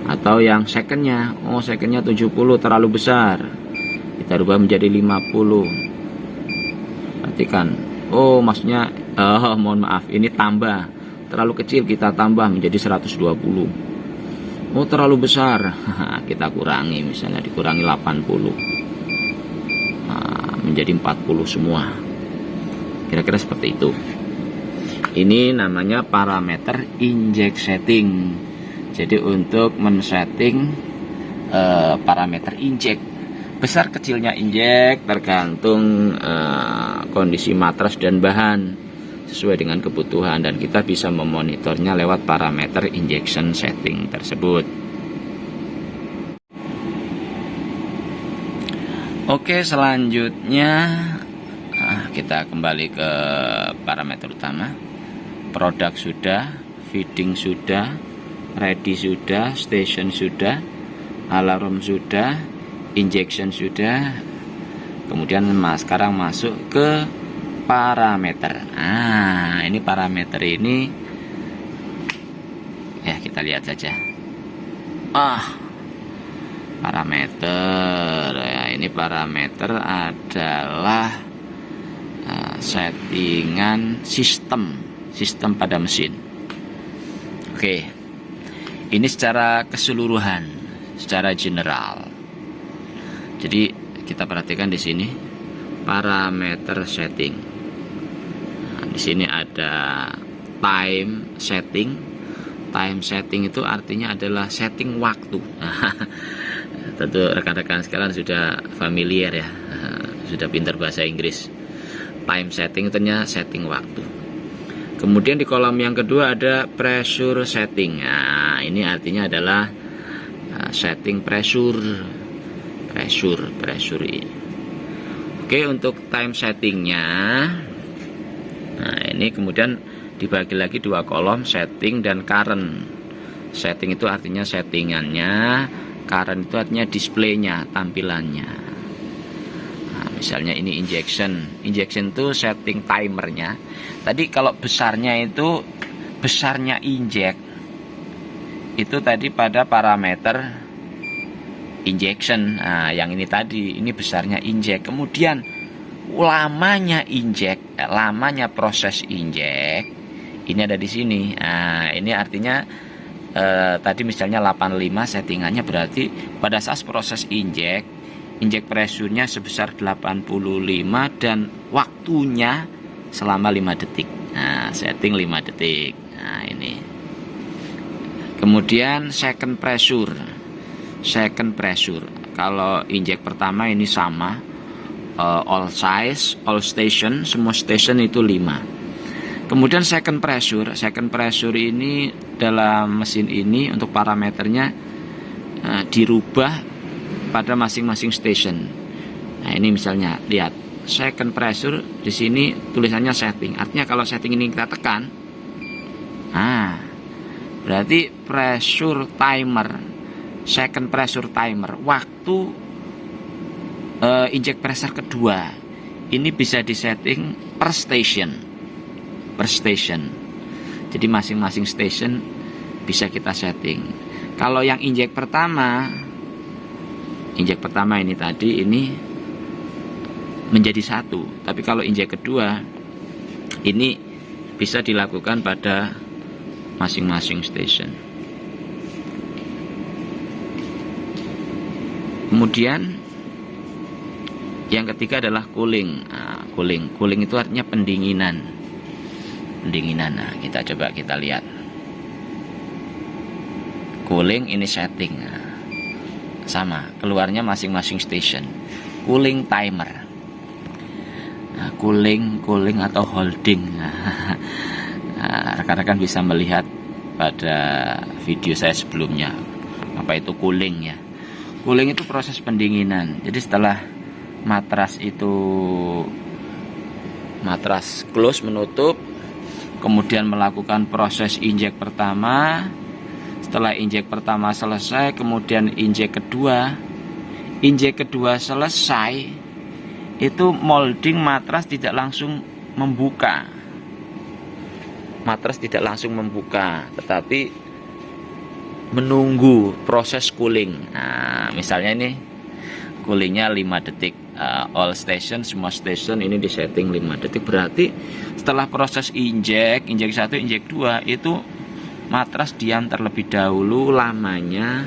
Atau yang secondnya, oh secondnya 70 terlalu besar, kita rubah menjadi 50. Perhatikan, oh maksudnya mohon maaf, ini tambah, terlalu kecil, kita tambah menjadi 120. Oh terlalu besar, kita kurangi, misalnya dikurangi 80, menjadi 40 semua. Kira-kira seperti itu. Ini namanya parameter inject setting. Jadi untuk men-setting parameter inject, besar kecilnya inject tergantung kondisi matras dan bahan sesuai dengan kebutuhan, dan kita bisa memonitornya lewat parameter injection setting tersebut. Oke, selanjutnya kita kembali ke parameter utama. Produk sudah, feeding sudah, ready sudah, station sudah, alarm sudah, injection sudah. Kemudian sekarang masuk ke parameter. Nah, ini parameter ini ya kita lihat saja. Parameter ya, ini parameter adalah settingan sistem pada mesin. Oke, Ini secara keseluruhan, secara general. Jadi kita perhatikan di sini parameter setting. Nah, di sini ada time setting. Time setting itu artinya adalah setting waktu. Tentu rekan-rekan sekalian sudah familiar ya, sudah pintar bahasa Inggris. Time setting ternyata setting waktu. Kemudian di kolom yang kedua ada pressure setting. Nah, ini artinya adalah setting pressure. Oke, untuk time settingnya, nah ini kemudian dibagi lagi dua kolom, setting dan current. Setting itu artinya settingannya, current itu artinya displaynya, tampilannya. Nah, misalnya ini injection itu setting timernya. Tadi kalau besarnya itu, besarnya inject itu tadi pada parameter injection. Nah, yang ini tadi, ini besarnya inject. Kemudian lamanya inject, lamanya proses inject, ini ada di sini. Nah, ini artinya tadi misalnya 85 settingannya, berarti pada saat proses inject pressure-nya sebesar 85 dan waktunya selama 5 detik. Nah, setting 5 detik. Nah, ini. Kemudian second pressure. Kalau inject pertama ini sama, all size, all station, semua station itu 5. Kemudian second pressure ini dalam mesin ini untuk parameternya dirubah pada masing-masing station. Nah, ini misalnya lihat second pressure, di sini tulisannya setting. Artinya kalau setting ini kita tekan, nah berarti pressure timer, second pressure timer, waktu inject pressure kedua ini bisa disetting per station. Jadi masing-masing station bisa kita setting. Kalau yang inject pertama ini tadi, ini menjadi 1. Tapi kalau inject kedua ini bisa dilakukan pada masing-masing station. Kemudian yang ketiga adalah cooling. Nah, cooling itu artinya pendinginan. Nah, kita coba kita lihat. Cooling ini setting. Nah, sama, keluarnya masing-masing station. Cooling timer. Nah, cooling atau holding. Nah, rekan-rekan bisa melihat pada video saya sebelumnya apa itu cooling ya. Cooling itu proses pendinginan. Jadi setelah matras close, menutup, kemudian melakukan proses inject pertama. Setelah inject pertama selesai, kemudian inject kedua selesai, itu molding matras tidak langsung membuka. Tetapi menunggu proses cooling. Nah, misalnya ini coolingnya 5 detik. All station, semua station ini disetting 5 detik. Berarti setelah proses inject 1, inject 2, itu matras diam terlebih dahulu, lamanya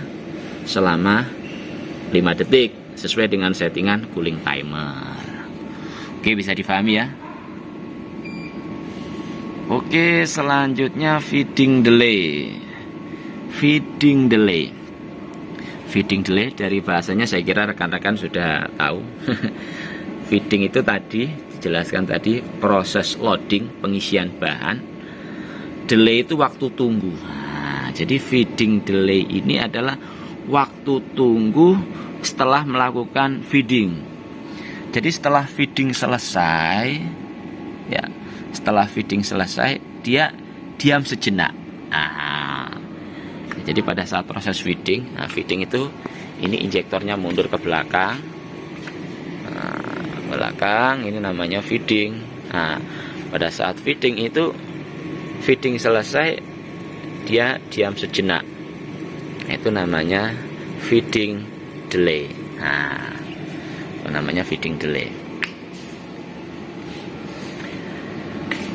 selama 5 detik sesuai dengan settingan cooling timer. Oke, bisa difahami ya. Oke, selanjutnya feeding delay. Feeding delay dari bahasanya saya kira rekan-rekan sudah tahu. Feeding itu tadi dijelaskan tadi, proses loading, pengisian bahan. Delay itu waktu tunggu. Nah, jadi feeding delay ini adalah waktu tunggu setelah melakukan feeding. Jadi setelah feeding selesai, ya, dia diam sejenak. Nah, jadi pada saat proses feeding, feeding itu ini injektornya mundur ke belakang. Ini namanya feeding. Nah, pada saat feeding selesai, dia diam sejenak. Itu namanya feeding delay. Nah, namanya feeding delay.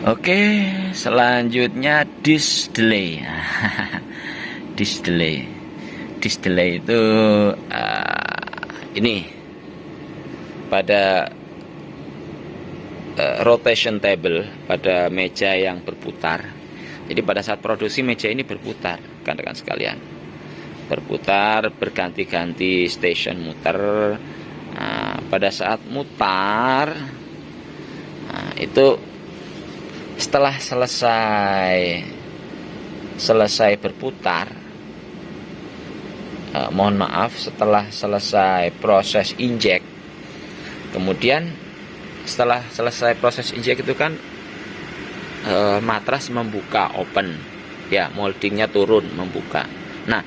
Oke, selanjutnya disk delay. Display itu ini pada rotation table, pada meja yang berputar. Jadi pada saat produksi meja ini berputar, rekan-rekan sekalian, berputar, berganti-ganti station muter. Nah, pada saat mutar, itu setelah selesai berputar, mohon maaf, setelah selesai proses inject, kemudian setelah selesai proses inject itu kan matras membuka, open ya, moldingnya turun, membuka. Nah,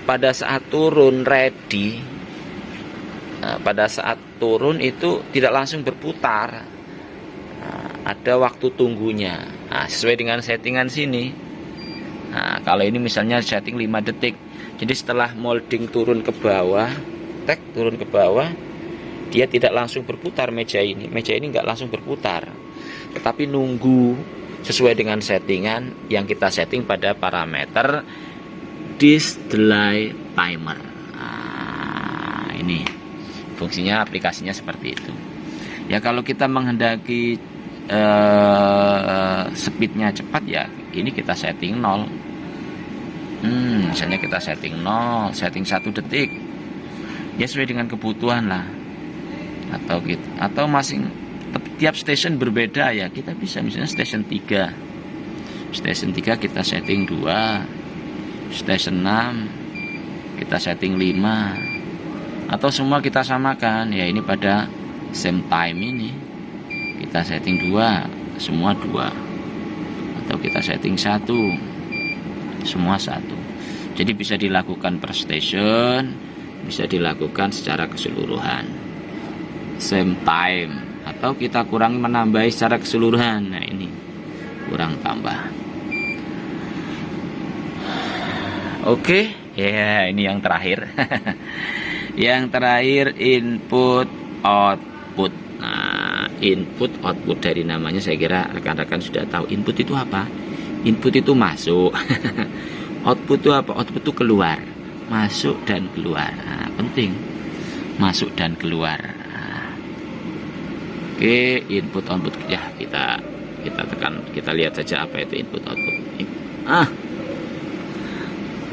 pada saat turun ready, pada saat turun itu tidak langsung berputar, ada waktu tunggunya. Nah, sesuai dengan settingan sini. Nah, kalau ini misalnya setting 5 detik. Jadi setelah molding turun ke bawah, turun ke bawah, dia tidak langsung berputar meja ini. Meja ini nggak langsung berputar, tetapi nunggu sesuai dengan settingan yang kita setting pada parameter display timer. Nah, ini fungsinya, aplikasinya seperti itu. Ya, kalau kita menghendaki speednya cepat, ya ini kita setting 0. Misalnya kita setting 0, setting 1 detik. Ya sesuai dengan kebutuhan lah. Atau masing tiap station berbeda ya. Kita bisa misalnya station 3. Station 3 kita setting 2. Station 6 kita setting 5. Atau semua kita samakan. Ya ini pada same time ini kita setting 2, semua 2. Atau kita setting 1, semua 1. Jadi bisa dilakukan per station, bisa dilakukan secara keseluruhan same time, atau kita kurangi menambahi secara keseluruhan. Nah ini kurang tambah. Oke, ya ini yang terakhir. Yang terakhir input output. Nah, input output dari namanya saya kira rekan-rekan sudah tahu. Input itu apa? Input itu masuk. Output itu apa? Output itu keluar, masuk dan keluar. Nah, penting masuk dan keluar. Nah, oke, input output ya, kita tekan, kita lihat saja apa itu input output.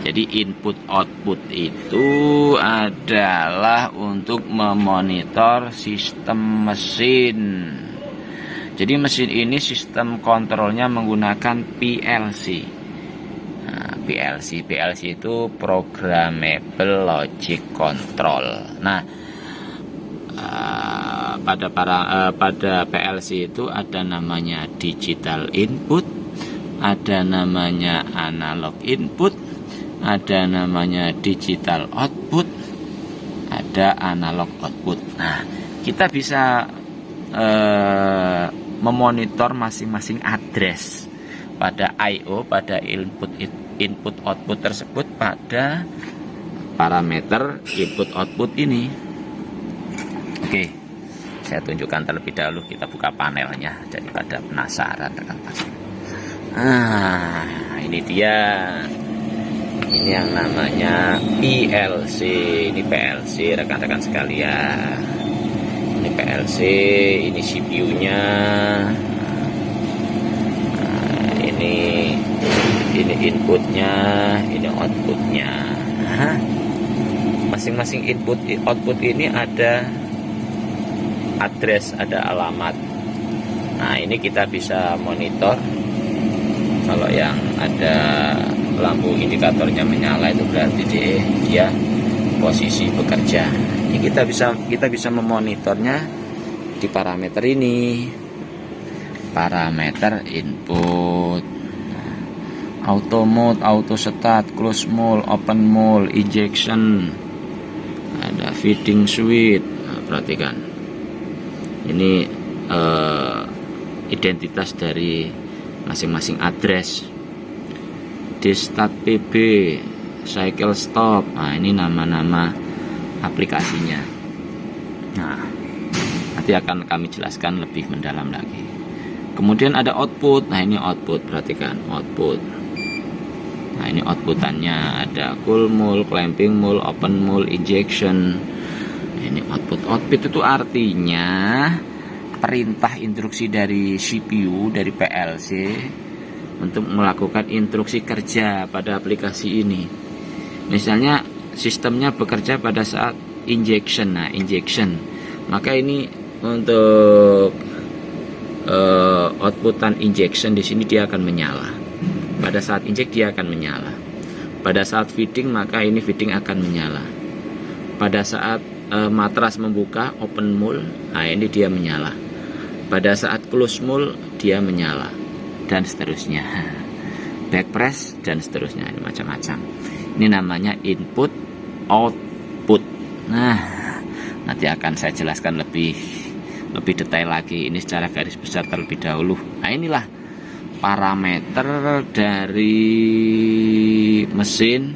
Jadi input output itu adalah untuk memonitor sistem mesin. Jadi mesin ini sistem kontrolnya menggunakan PLC. Nah, PLC itu Programmable Logic Control. Nah, pada PLC itu ada namanya digital input, ada namanya analog input, ada namanya digital output, ada analog output. Nah, kita bisa memonitor masing-masing address pada I/O, pada input output tersebut pada parameter input output ini. Oke, saya tunjukkan terlebih dahulu, kita buka panelnya daripada penasaran rekan-rekan. Ini dia. Ini yang namanya PLC. Ini PLC rekan-rekan sekalian. Ini PLC, ini CPU-nya. Ini inputnya, ini outputnya. Masing-masing input output ini ada address, ada alamat. Nah, ini kita bisa monitor. Kalau yang ada lampu indikatornya menyala itu berarti dia posisi bekerja. Ini kita bisa memonitornya di parameter ini, parameter input. Auto mode, auto start, close mode, open mode, injection, ada feeding switch. Nah, perhatikan ini identitas dari masing-masing address. Di start PB, cycle stop. Nah, ini nama-nama aplikasinya. Nah, nanti akan kami jelaskan lebih mendalam lagi. Kemudian ada output. Nah, ini output, perhatikan output. Nah, ini outputannya ada cool mul, clamping mul, open mul, injection. Ini output itu artinya perintah instruksi dari CPU, dari PLC untuk melakukan instruksi kerja pada aplikasi ini. Misalnya sistemnya bekerja pada saat injection. Nah, injection, maka ini untuk outputan injection di sini dia akan menyala. Pada saat inject dia akan menyala. Pada saat feeding maka ini feeding akan menyala. Pada saat matras membuka open mul, nah ini dia menyala. Pada saat close mul dia menyala, dan seterusnya. Back press dan seterusnya, ini macam-macam. Ini namanya input output. Nah, nanti akan saya jelaskan lebih detail lagi ini secara garis besar terlebih dahulu. Nah, inilah parameter dari mesin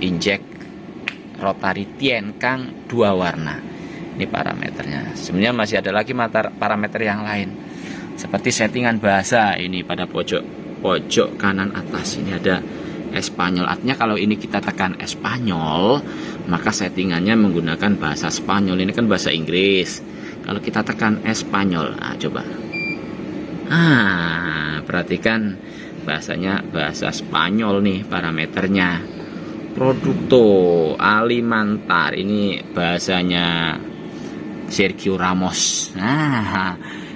inject rotary Tienkang 2 warna. Ini parameternya. Sebenarnya masih ada lagi parameter yang lain, seperti settingan bahasa. Ini pada pojok kanan atas ini ada Espanyol. Artinya kalau ini kita tekan Espanyol, maka settingannya menggunakan bahasa Spanyol. Ini kan bahasa Inggris. Kalau kita tekan Espanyol, nah coba. Perhatikan bahasanya bahasa Spanyol nih parameternya. Producto Alimentar, ini bahasanya Sergio Ramos.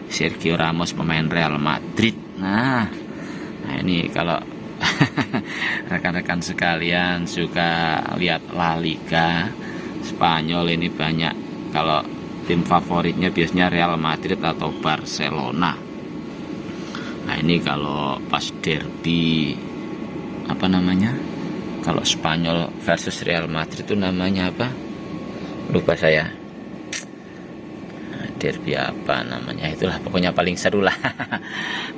Sergio Ramos pemain Real Madrid. Nah ini kalau rekan-rekan sekalian suka lihat La Liga Spanyol, ini banyak kalau tim favoritnya biasanya Real Madrid atau Barcelona. Nah, ini kalau pas derby apa namanya? Kalau Spanyol versus Real Madrid itu namanya apa? Lupa saya. Derby apa namanya? Itulah pokoknya paling seru lah.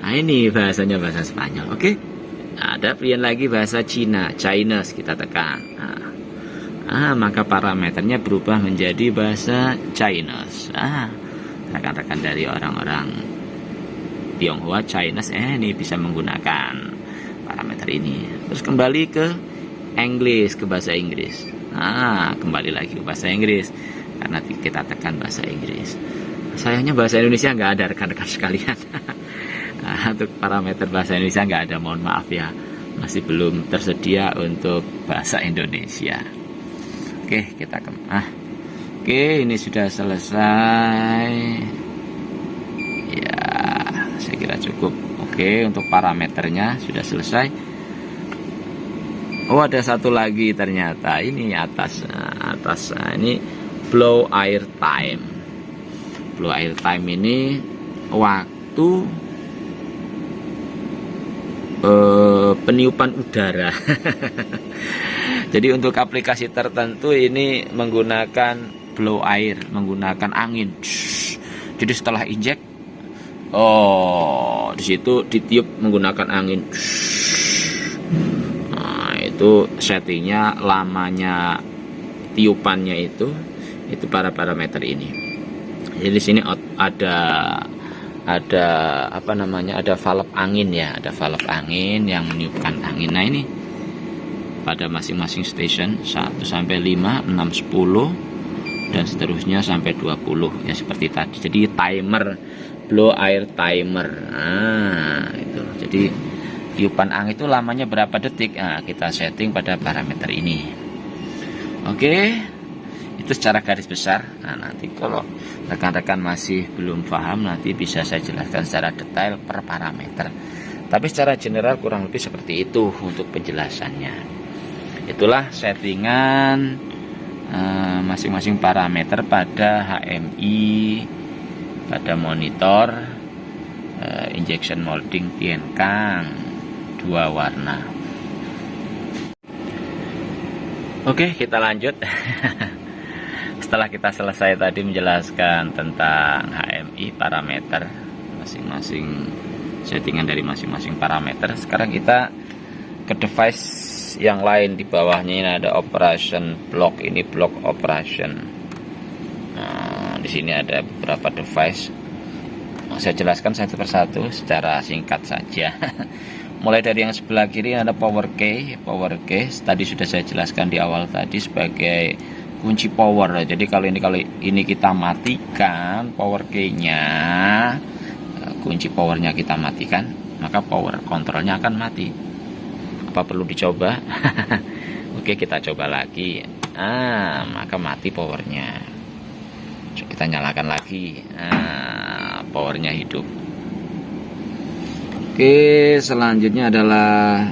Nah, ini bahasanya bahasa Spanyol. Oke. Ada pilihan lagi bahasa Cina, Chinese, kita tekan. Maka parameternya berubah menjadi bahasa Chinese. Rekan-rekan dari orang-orang Tionghoa, Chinese, ini bisa menggunakan parameter ini. Terus kembali ke English, ke bahasa Inggris. Kembali lagi ke bahasa Inggris karena kita tekan bahasa Inggris. Sayangnya bahasa Indonesia nggak ada, rekan-rekan sekalian. Untuk parameter bahasa Indonesia nggak ada, mohon maaf ya, masih belum tersedia untuk bahasa Indonesia. Oke, kita Oke, ini sudah selesai. Ya, saya kira cukup. Oke, untuk parameternya sudah selesai. Oh, ada satu lagi ternyata. Ini atas. Ini blow air time. Blow air time ini waktu peniupan udara. Jadi untuk aplikasi tertentu ini menggunakan blow air, menggunakan angin. Jadi setelah inject, di situ ditiup menggunakan angin. Nah, itu settingnya, lamanya tiupannya itu para parameter ini. Jadi di sini ada apa namanya, ada valve angin ya, ada valve angin yang meniupkan angin. Nah, ini pada masing-masing station 1 sampai 5, 6, 10 dan seterusnya sampai 20 ya, seperti tadi. Jadi timer, blow air timer. Itu. Jadi tiupan angin itu lamanya berapa detik? Kita setting pada parameter ini. Oke. Itu secara garis besar. Nanti kalau rekan-rekan masih belum paham, nanti bisa saya jelaskan secara detail per parameter. Tapi secara general kurang lebih seperti itu untuk penjelasannya. Itulah settingan masing-masing parameter pada HMI, pada monitor injection molding Tienkang 2 warna. Oke, kita lanjut. Setelah kita selesai tadi menjelaskan tentang HMI, parameter masing-masing, settingan dari masing-masing parameter, sekarang kita ke device yang lain. Di bawahnya ini ada operation block, ini block operation. Nah, di sini ada beberapa device. Saya jelaskan satu persatu secara singkat saja. mulai dari yang sebelah kiri ada power key. Power key tadi sudah saya jelaskan di awal tadi sebagai kunci power. Jadi kalau ini kita matikan power key-nya, kunci powernya kita matikan, maka power kontrolnya akan mati. Apa perlu dicoba? Oke, kita coba lagi. Maka mati powernya. Kita nyalakan lagi. Powernya hidup. Oke, selanjutnya adalah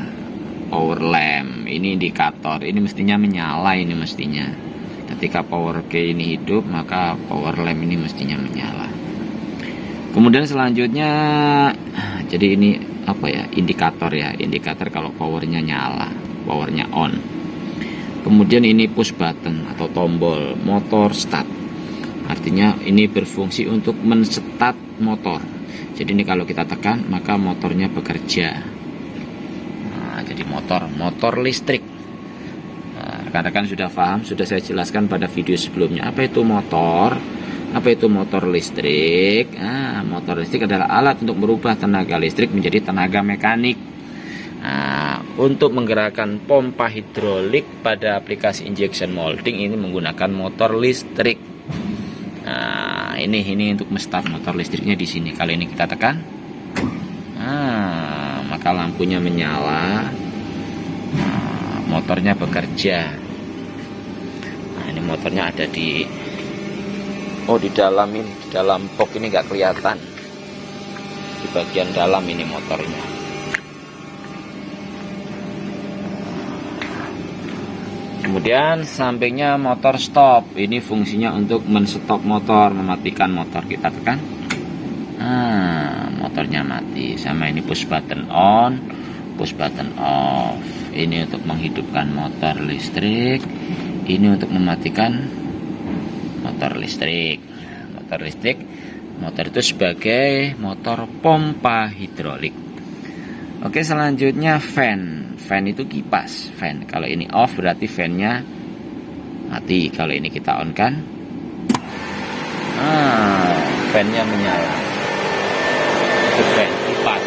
power lamp. Ini indikator. Ini mestinya menyala, ini mestinya. Ketika power key ini hidup, maka power lamp ini mestinya menyala. Kemudian selanjutnya, jadi ini apa ya? Indikator ya. Indikator kalau powernya nyala, powernya on. Kemudian ini push button atau tombol motor start. Artinya ini berfungsi untuk men-start motor. Jadi ini kalau kita tekan maka motornya bekerja. Jadi motor listrik. Rekan-rekan sudah paham, sudah saya jelaskan pada video sebelumnya. Apa itu motor? Apa itu motor listrik? Motor listrik adalah alat untuk merubah tenaga listrik menjadi tenaga mekanik. Untuk menggerakkan pompa hidrolik pada aplikasi injection molding ini menggunakan motor listrik. Ini untuk start motor listriknya di sini. Kali ini kita tekan, maka lampunya menyala, motornya bekerja. Ini motornya ada di dalam ini, di dalam box ini nggak kelihatan. Di bagian dalam ini motornya. Kemudian sampingnya motor stop. Ini fungsinya untuk men-stop motor, mematikan motor. Kita tekan, motornya mati. Sama ini push button on, push button off. Ini untuk menghidupkan motor listrik. Ini untuk mematikan motor listrik. Motor itu sebagai motor pompa hidrolik. Oke, selanjutnya fan. Fan itu kipas. Fan. Kalau ini off berarti fan-nya mati. Kalau ini kita on kan, fan-nya menyala. Itu fan, kipas.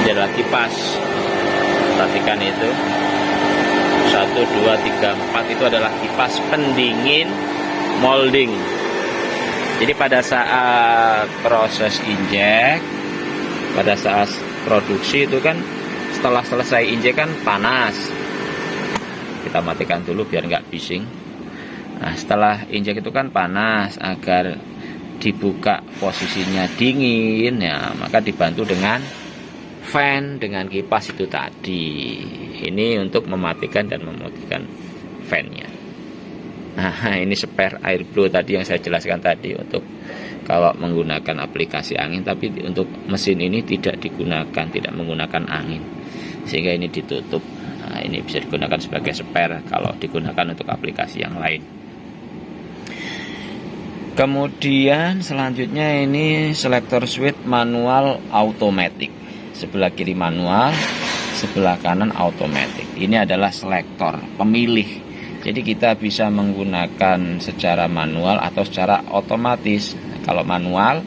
Ini adalah kipas. Perhatikan itu. 1, 2, 3, 4 itu adalah kipas pendingin molding. Jadi pada saat proses injek, pada saat produksi itu kan setelah selesai injek kan panas. Kita matikan dulu biar nggak bising. Setelah injek itu kan panas, agar dibuka posisinya dingin ya, maka dibantu dengan fan, dengan kipas itu tadi. Ini untuk mematikan dan mematikan fan-nya. Ini spare air blow tadi yang saya jelaskan tadi untuk kalau menggunakan aplikasi angin, tapi untuk mesin ini tidak digunakan, tidak menggunakan angin, sehingga ini ditutup. Ini bisa digunakan sebagai spare kalau digunakan untuk aplikasi yang lain. Kemudian selanjutnya ini selector switch manual automatic. Sebelah kiri manual, sebelah kanan automatic. Ini adalah selektor, pemilih. Jadi kita bisa menggunakan secara manual atau secara otomatis. Kalau manual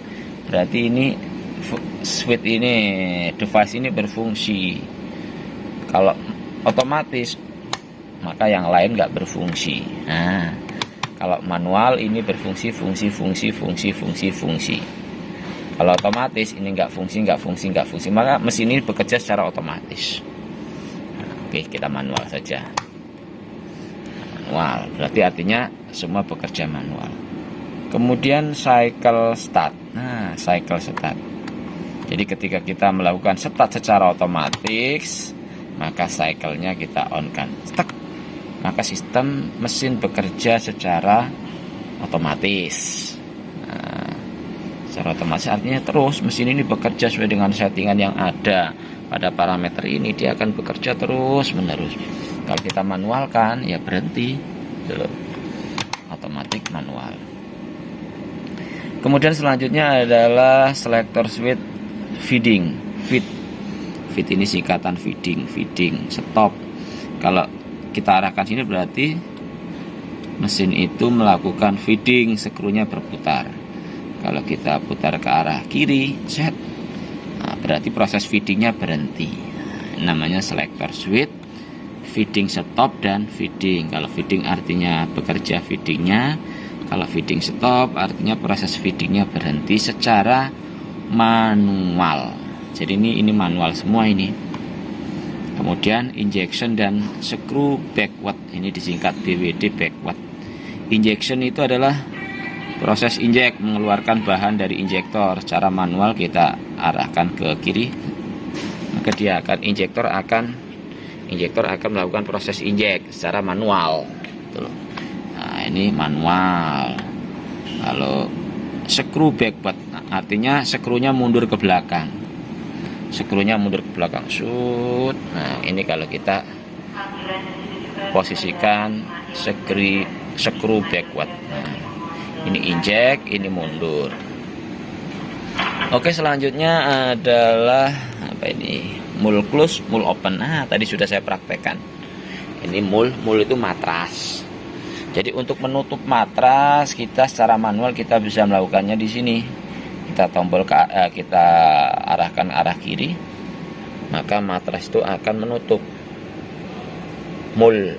berarti ini switch ini, device ini berfungsi. Kalau otomatis maka yang lain nggak berfungsi. Kalau manual ini berfungsi, fungsi. Kalau otomatis ini nggak fungsi, maka mesin ini bekerja secara otomatis. Oke, kita manual saja. Manual berarti artinya semua bekerja manual. Kemudian cycle start. Cycle start. Jadi ketika kita melakukan start secara otomatis, maka cycle-nya kita on kan. Stuck. Maka sistem mesin bekerja secara otomatis. Secara otomatis artinya terus mesin ini bekerja sesuai dengan settingan yang ada pada parameter ini, dia akan bekerja terus menerus. Kalau kita manualkan ya berhenti dulu. Otomatis manual. Kemudian selanjutnya adalah selector switch feeding. Feed ini singkatan feeding, stop. Kalau kita arahkan sini berarti mesin itu melakukan feeding, skrunya berputar. Kalau kita putar ke arah kiri, set, berarti proses feedingnya berhenti. Namanya selector switch, feeding stop dan feeding. Kalau feeding artinya bekerja feedingnya, kalau feeding stop artinya proses feedingnya berhenti secara manual. Jadi ini manual semua ini. Kemudian injection dan screw backward, ini disingkat BWD backward. Injection itu adalah proses injek, mengeluarkan bahan dari injektor. Secara manual kita arahkan ke kiri, maka dia akan injektor akan melakukan proses injek secara manual. Nah, ini manual. Kalau screw backward artinya skrunya mundur ke belakang. Shoot. Nah, ini kalau kita posisikan screw backward. Nah, ini injek, ini mundur. Oke, selanjutnya adalah apa ini? Mul close, mul open. Nah, tadi sudah saya praktekkan. Ini mul itu matras. Jadi untuk menutup matras kita secara manual kita bisa melakukannya di sini. Kita tombol kita arahkan arah kiri, maka matras itu akan menutup. Mul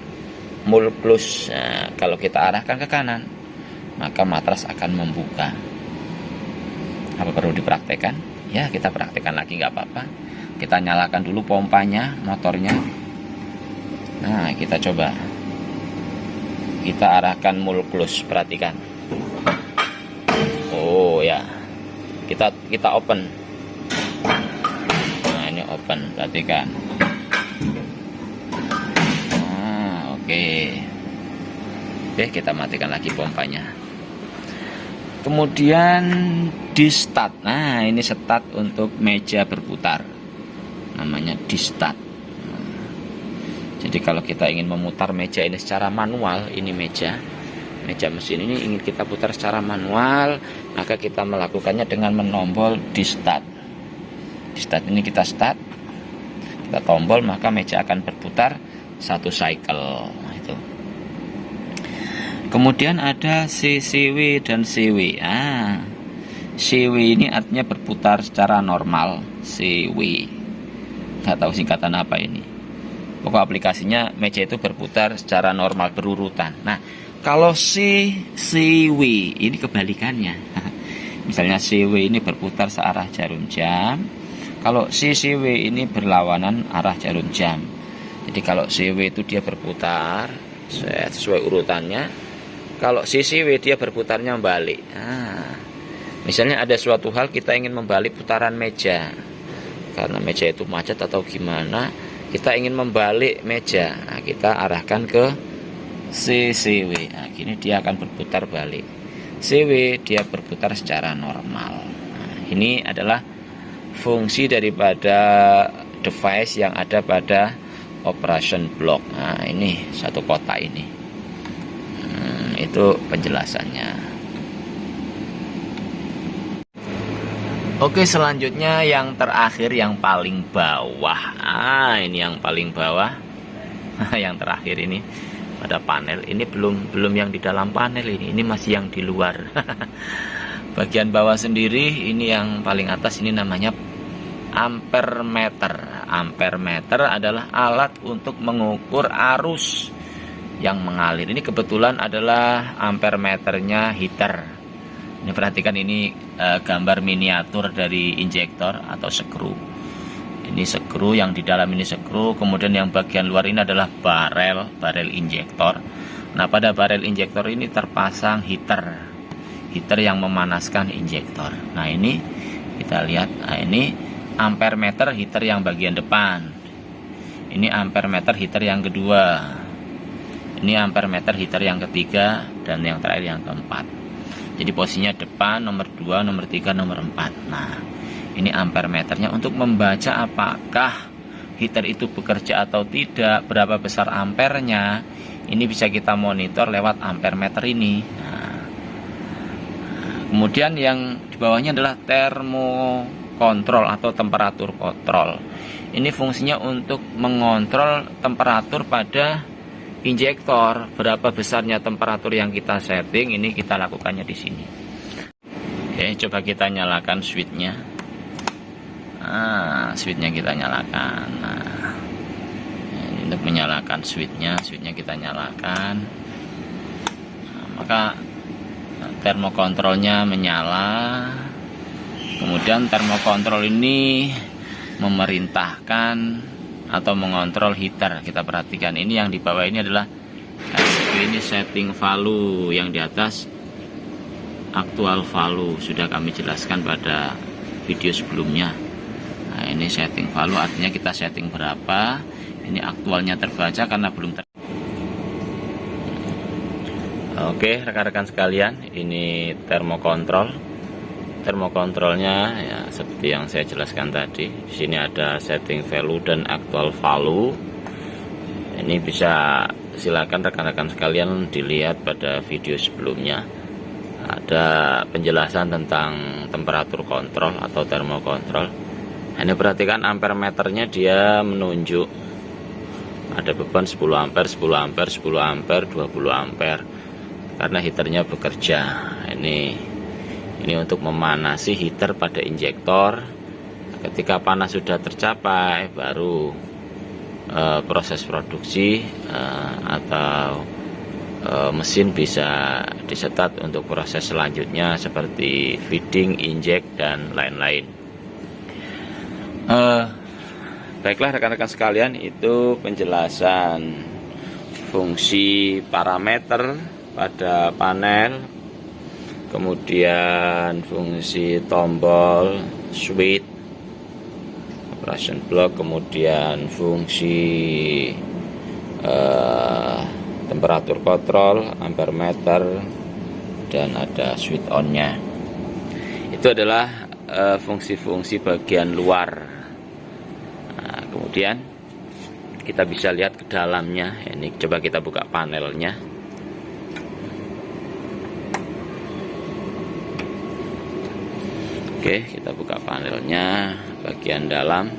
close. Nah, kalau kita arahkan ke kanan, maka matras akan membuka. Apa perlu dipraktekkan? Ya, kita praktekkan lagi, nggak apa-apa. Kita nyalakan dulu pompanya, motornya. Nah, kita coba. Kita arahkan mul close, perhatikan. Oh ya, kita open. Nah, ini open, perhatikan. Nah, oke. Oke, kita matikan lagi pompanya. Kemudian di start. Nah, ini start untuk meja berputar. Namanya di start. Jadi kalau kita ingin memutar meja ini secara manual, ini meja mesin ini ingin kita putar secara manual, maka kita melakukannya dengan menombol di start. Di start ini kita start, kita tombol, maka meja akan berputar satu cycle. Itu. Kemudian ada CCW dan CW. CW ini artinya berputar secara normal. CW, nggak tahu singkatan apa ini. Pokok aplikasinya meja itu berputar secara normal, berurutan. Nah, kalau CW ini kebalikannya. Misalnya CW ini berputar searah jarum jam, kalau CCW ini berlawanan arah jarum jam. Jadi kalau CW itu dia berputar sesuai urutannya, kalau CCW dia berputarnya membalik. Nah, misalnya ada suatu hal kita ingin membalik putaran meja, karena meja itu macet atau gimana, kita ingin membalik meja. Nah, kita arahkan ke CCW. Nah, gini dia akan berputar balik. CW dia berputar secara normal. Nah, ini adalah fungsi daripada device yang ada pada operation block. Nah, ini satu kotak ini. Itu penjelasannya. Oke, selanjutnya yang terakhir, yang paling bawah. Ini yang paling bawah. Yang terakhir ini pada panel. Ini belum yang di dalam panel ini masih yang di luar. Bagian bawah sendiri ini yang paling atas, ini namanya ampere meter. Ampere meter adalah alat untuk mengukur arus yang mengalir. Ini kebetulan adalah ampere meternya heater. Ini perhatikan, ini gambar miniatur dari injektor atau skru. Ini skru, yang di dalam ini skru, kemudian yang bagian luar ini adalah barel injektor. Nah, pada barel injektor ini terpasang heater yang memanaskan injektor. Nah, ini kita lihat. Nah, ini ampere meter heater yang bagian depan. Ini ampere meter heater yang kedua. Ini ampere meter heater yang ketiga, dan yang terakhir yang keempat. Jadi posisinya depan, nomor 2, nomor 3, nomor 4. Nah, ini ampere meternya untuk membaca apakah heater itu bekerja atau tidak, berapa besar ampernya. Ini bisa kita monitor lewat ampere meter ini. Nah, kemudian yang di bawahnya adalah termokontrol atau temperatur kontrol. Ini fungsinya untuk mengontrol temperatur pada injektor. Berapa besarnya temperatur yang kita setting, ini kita lakukannya di sini. Oke, coba kita nyalakan switchnya. Nah, switchnya kita nyalakan. Nah, ini untuk menyalakan switchnya kita nyalakan. Nah, maka termokontrolnya menyala. Kemudian termokontrol ini memerintahkan atau mengontrol heater. Kita perhatikan ini yang di bawah ini adalah ini setting value, yang di atas aktual value. Sudah kami jelaskan pada video sebelumnya. Nah, ini setting value artinya kita setting berapa. Ini aktualnya terbaca karena belum Oke, rekan-rekan sekalian, ini termokontrol. Termokontrolnya ya seperti yang saya jelaskan tadi. Di sini ada setting value dan actual value. Ini bisa silakan rekan-rekan sekalian dilihat pada video sebelumnya. Ada penjelasan tentang temperatur kontrol atau termokontrol. Ini perhatikan ampere meternya, dia menunjuk ada beban 10 ampere, 10 ampere, 10 ampere, 20 ampere. Karena heaternya bekerja. Ini untuk memanasi heater pada injektor. Ketika panas sudah tercapai, baru proses produksi atau mesin bisa disetat untuk proses selanjutnya seperti feeding, inject, dan lain-lain. Baiklah rekan-rekan sekalian, itu penjelasan fungsi parameter pada panel, kemudian fungsi tombol, switch, operation block, kemudian fungsi temperatur kontrol, ampere meter, dan ada switch on-nya. Itu adalah fungsi-fungsi bagian luar. Nah, kemudian kita bisa lihat ke dalamnya. Ini coba kita buka panelnya. Oke, kita buka panelnya bagian dalam.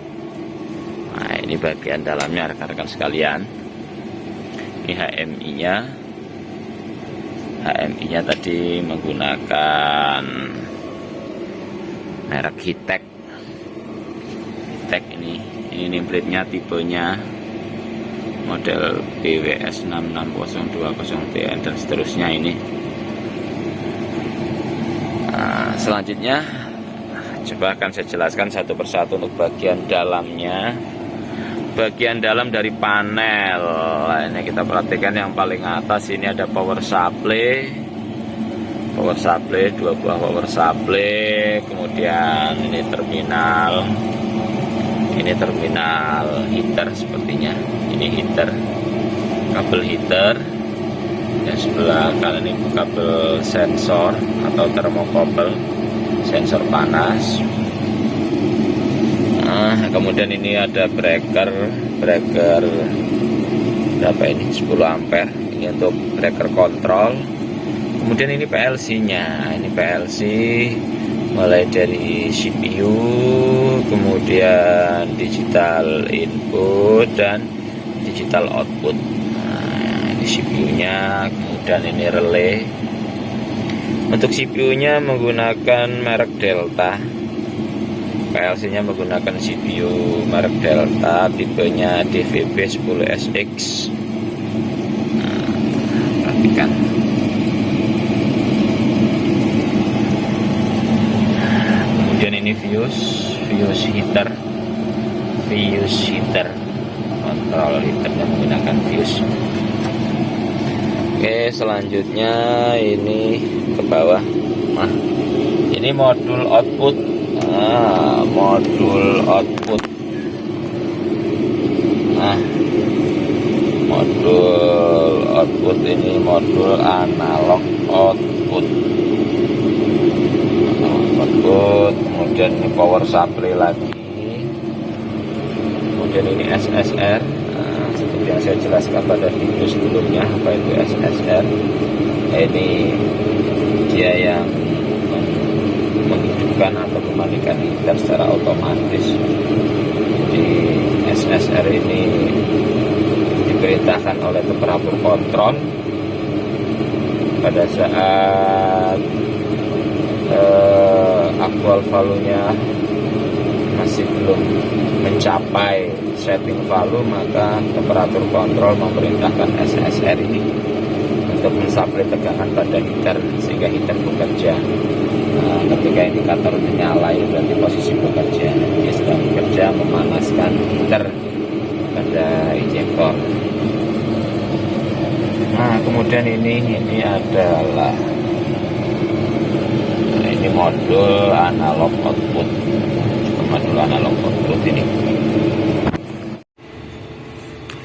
Nah, ini bagian dalamnya rekan-rekan sekalian. Ini HMI-nya. HMI-nya tadi menggunakan merek Hitek. Hitek ini nameplate-nya, tipenya model BWS 66020TN dan seterusnya ini. Nah, selanjutnya coba akan saya jelaskan satu persatu untuk bagian dalamnya. Bagian dalam dari panel, nah, ini kita perhatikan yang paling atas ini ada power supply, dua buah power supply. Kemudian ini terminal heater sepertinya. Ini heater, kabel heater, dan sebelah kanan ini kabel sensor atau termokabel, sensor panas. Nah, kemudian ini ada breaker berapa ini, 10 ampere, ini untuk breaker kontrol. Kemudian ini PLC-nya, ini PLC mulai dari CPU, kemudian digital input dan digital output. Nah, ini CPU-nya, kemudian ini relay. Untuk CPU-nya menggunakan merek Delta. PLC-nya menggunakan CPU merek Delta, tipenya DVB10SX. Nah, perhatikan. Kemudian ini fuse heater, kontrol heaternya menggunakan fuse. Oke, selanjutnya ini ke bawah. Nah, ini modul output. Modul output. Nah, modul output ini modul analog output. Kemudian ini power supply lagi. Kemudian ini SSR. Nah, seperti yang saya jelaskan pada video sebelumnya, apa itu SSR? Ini dia yang menghidupkan atau mematikan heater secara otomatis. Di SSR ini diperintahkan oleh temperatur kontrol pada saat aktual value-nya masih belum mencapai setting value, maka temperatur kontrol memerintahkan SSR ini untuk mensuplai tegangan pada heater sehingga heater bekerja. Ketika indikator menyala itu berarti posisi bekerja, dia sedang bekerja memanaskan heater pada injektor. Nah, kemudian ini adalah ini modul analog output, modul analog output ini.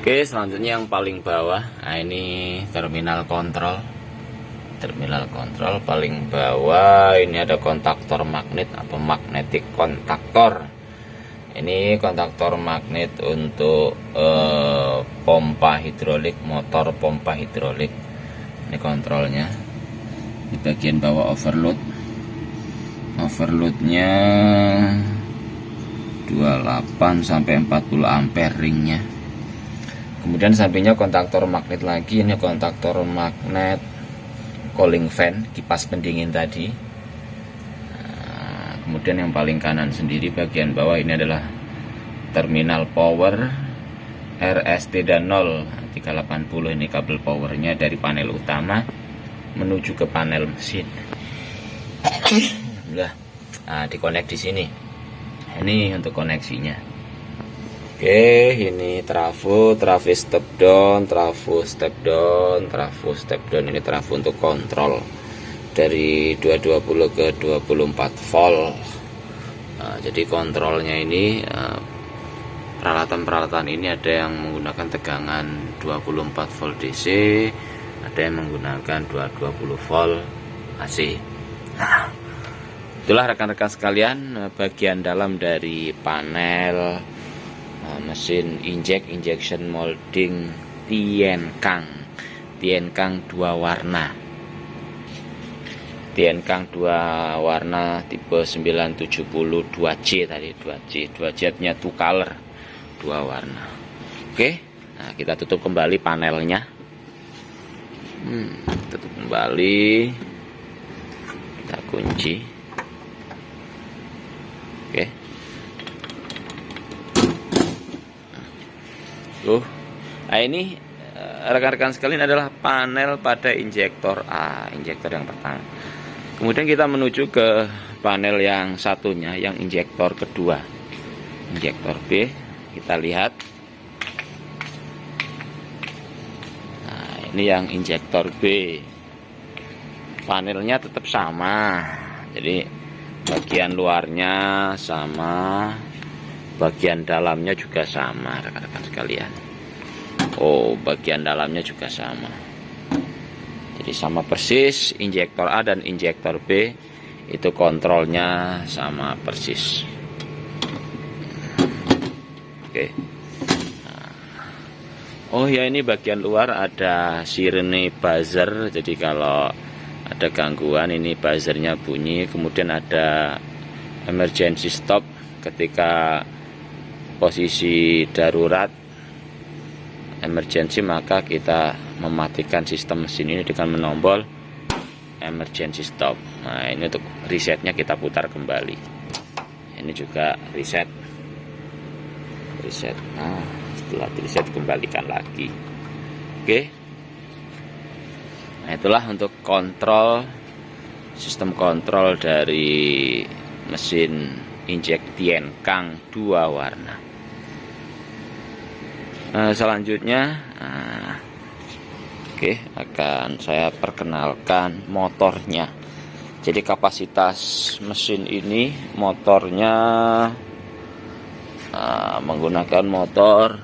Oke, selanjutnya yang paling bawah, nah ini terminal kontrol paling bawah. Ini ada kontaktor magnet atau magnetic kontaktor. Ini kontaktor magnet untuk pompa hidrolik, motor pompa hidrolik. Ini kontrolnya. Di bagian bawah overloadnya 28 sampai 40 ampere ringnya. Kemudian sampingnya kontaktor magnet lagi. Ini kontaktor magnet cooling fan, kipas pendingin tadi. Kemudian yang paling kanan sendiri bagian bawah ini adalah terminal power RST dan 0380. Ini kabel powernya dari panel utama menuju ke panel mesin. Nah, dikonek di sini. Ini untuk koneksinya. Oke, ini trafo step down, trafo step down. Ini trafo untuk kontrol dari 220 ke 24 volt. Nah, jadi kontrolnya ini peralatan ini ada yang menggunakan tegangan 24 volt DC, ada yang menggunakan 220 volt AC. Nah, itulah rekan-rekan sekalian bagian dalam dari panel mesin injection molding Tienkang 2 warna. Tienkang 2 warna tipe 970 2C tadi, 2 jetnya 2 color, 2 warna. Oke, nah kita tutup kembali panelnya. Tutup kembali, kita kunci. Oke. Nah ini rekan-rekan sekalian adalah panel pada injektor A, injektor yang pertama. Kemudian kita menuju ke panel yang satunya, yang injektor kedua, injektor B. Kita lihat. Nah, ini yang injektor B. Panelnya tetap sama. Jadi bagian luarnya sama, bagian dalamnya juga sama, rekan-rekan sekalian. Oh, bagian dalamnya juga sama. Jadi sama persis, injektor A dan injektor B itu kontrolnya sama persis. Oke. Oh ya, ini bagian luar ada sirene buzzer. Jadi kalau ada gangguan ini buzzernya bunyi. Kemudian ada emergency stop ketika posisi darurat emergency, maka kita mematikan sistem mesin ini dengan menombol emergency stop. Nah, ini untuk resetnya kita putar kembali. Ini juga reset. Nah, setelah reset kembalikan lagi. Oke. Nah, itulah untuk kontrol, sistem kontrol dari mesin injek Tienkang 2 warna. Selanjutnya akan saya perkenalkan motornya. Jadi kapasitas mesin ini, motornya menggunakan motor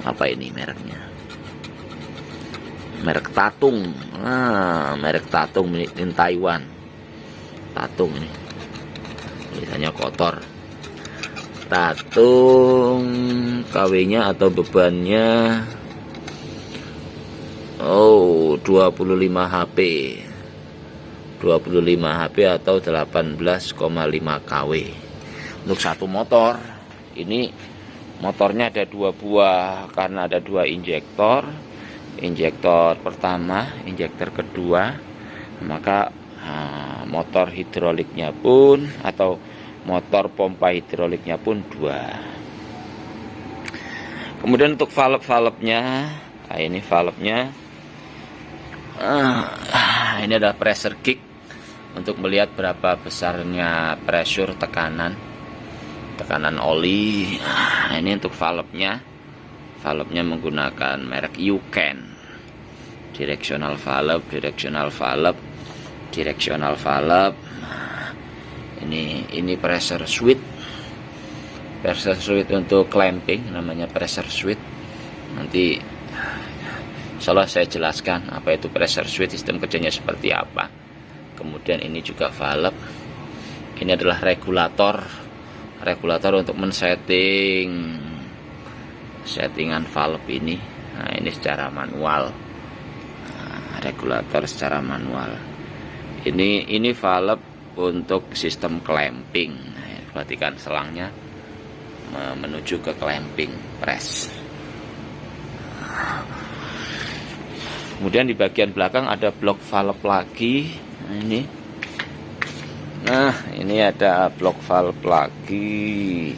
apa ini mereknya, merek Tatung. Merek Tatung in Taiwan. Tatung ini tulisannya kotor. Tatung, KW-nya atau bebannya 25 HP. 25 HP atau 18,5 kW. Untuk satu motor, ini motornya ada 2 buah karena ada 2 injektor. Injektor pertama, injektor kedua, maka motor hidroliknya pun atau motor pompa hidroliknya pun 2. Kemudian untuk valve-valvenya, nah ini valve-nya, ini ada pressure gauge untuk melihat berapa besarnya pressure tekanan oli. Nah, ini untuk valve-nya menggunakan merek Yuken, directional valve. Ini pressure switch untuk clamping, namanya pressure switch. Nanti insyaallah saya jelaskan apa itu pressure switch, sistem kerjanya seperti apa. Kemudian ini juga valve. Ini adalah regulator untuk settingan valve ini. Nah, ini secara manual. Regulator secara manual. Ini valve untuk sistem clamping. Nah, perhatikan selangnya menuju ke clamping press. Kemudian di bagian belakang ada blok valve lagi. Nah, ini ada blok valve lagi.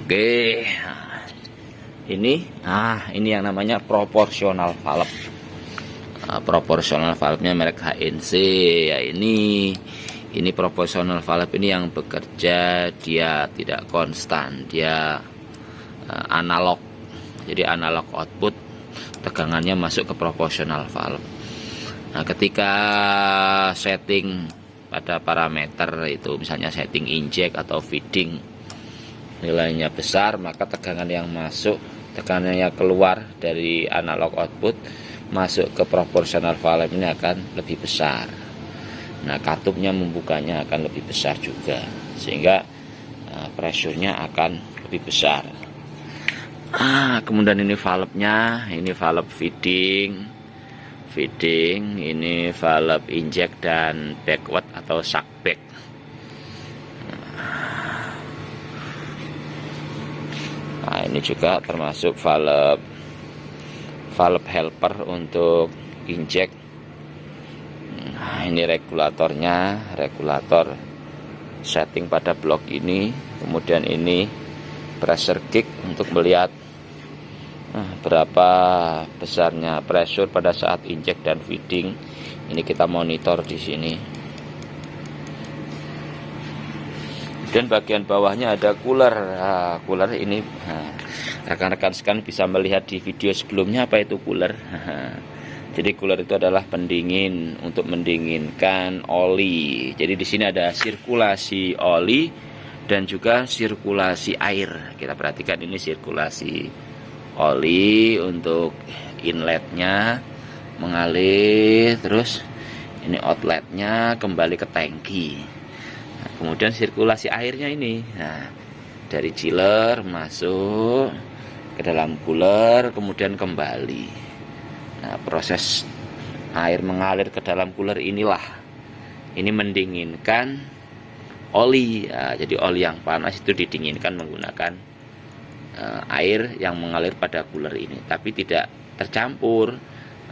Oke. Ini yang namanya proporsional valve. Proporsional valve-nya merek HNC ya. Ini proporsional valve ini yang bekerja, dia tidak konstan, dia analog. Jadi analog output, tegangannya masuk ke proporsional valve. Nah, ketika setting pada parameter itu, misalnya setting inject atau feeding, nilainya besar, maka tegangan yang masuk, tegangan yang keluar dari analog output masuk ke proporsional valve ini akan lebih besar. Nah, katupnya membukanya akan lebih besar juga, sehingga pressure-nya akan lebih besar. Kemudian ini valve-nya, ini valve feeding, ini valve inject dan backward atau suck back. Nah, ini juga termasuk valve helper untuk inject. Nah, ini regulator setting pada blok ini. Kemudian ini pressure gauge untuk melihat berapa besarnya pressure pada saat inject dan feeding. Ini kita monitor di sini. Dan bagian bawahnya ada cooler. Cooler ini rekan-rekan sekalian bisa melihat di video sebelumnya apa itu cooler. Jadi cooler itu adalah pendingin untuk mendinginkan oli. Jadi di sini ada sirkulasi oli dan juga sirkulasi air. Kita perhatikan ini sirkulasi oli untuk inletnya mengalir, terus ini outletnya kembali ke tangki. Nah, kemudian sirkulasi airnya ini, dari chiller masuk ke dalam cooler, kemudian kembali. Nah, proses air mengalir ke dalam cooler inilah, ini mendinginkan oli. Jadi oli yang panas itu didinginkan menggunakan air yang mengalir pada cooler ini, tapi tidak tercampur.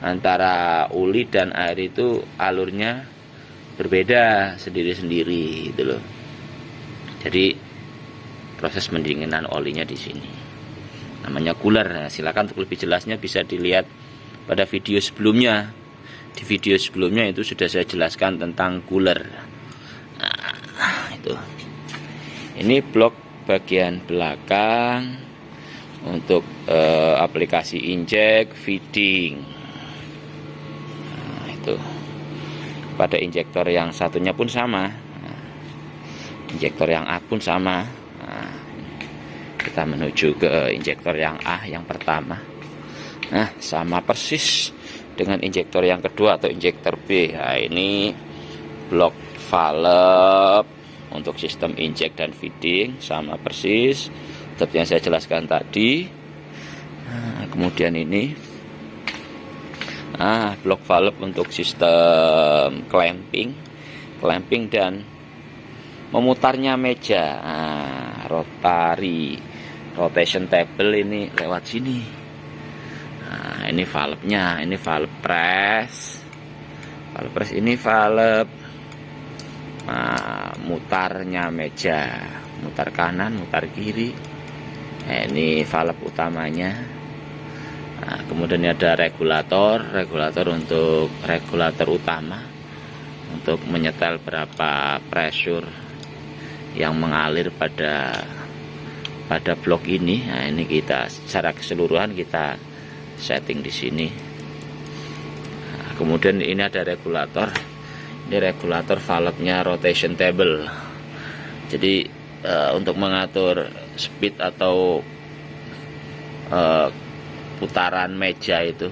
Antara oli dan air itu alurnya berbeda sendiri-sendiri gitu loh. Jadi proses pendinginan olinya di sini namanya cooler. Nah, silakan untuk lebih jelasnya bisa dilihat pada video sebelumnya. Di video sebelumnya itu sudah saya jelaskan tentang cooler. Nah, itu. Ini blok bagian belakang untuk aplikasi inject, feeding. Nah, itu. Pada injektor yang satunya pun sama. Injektor yang A pun sama. Kita menuju ke injektor yang A yang pertama. Nah, sama persis dengan injektor yang kedua atau injektor B. Nah, ini blok valve untuk sistem inject dan feeding, sama persis seperti yang saya jelaskan tadi. Nah, kemudian ini blok valve untuk sistem clamping dan memutarnya meja. Rotation table ini lewat sini. Nah, ini valve-nya, ini valve press ini valve mutarnya meja, mutar kanan, mutar kiri. Nah, ini valve utamanya. Nah, kemudian ada regulator untuk regulator utama untuk menyetel berapa pressure yang mengalir pada blok ini. Nah, ini kita secara keseluruhan kita setting di sini. Nah, kemudian ini ada regulator. Ini regulator valve-nya rotation table. Jadi untuk mengatur speed atau putaran meja itu,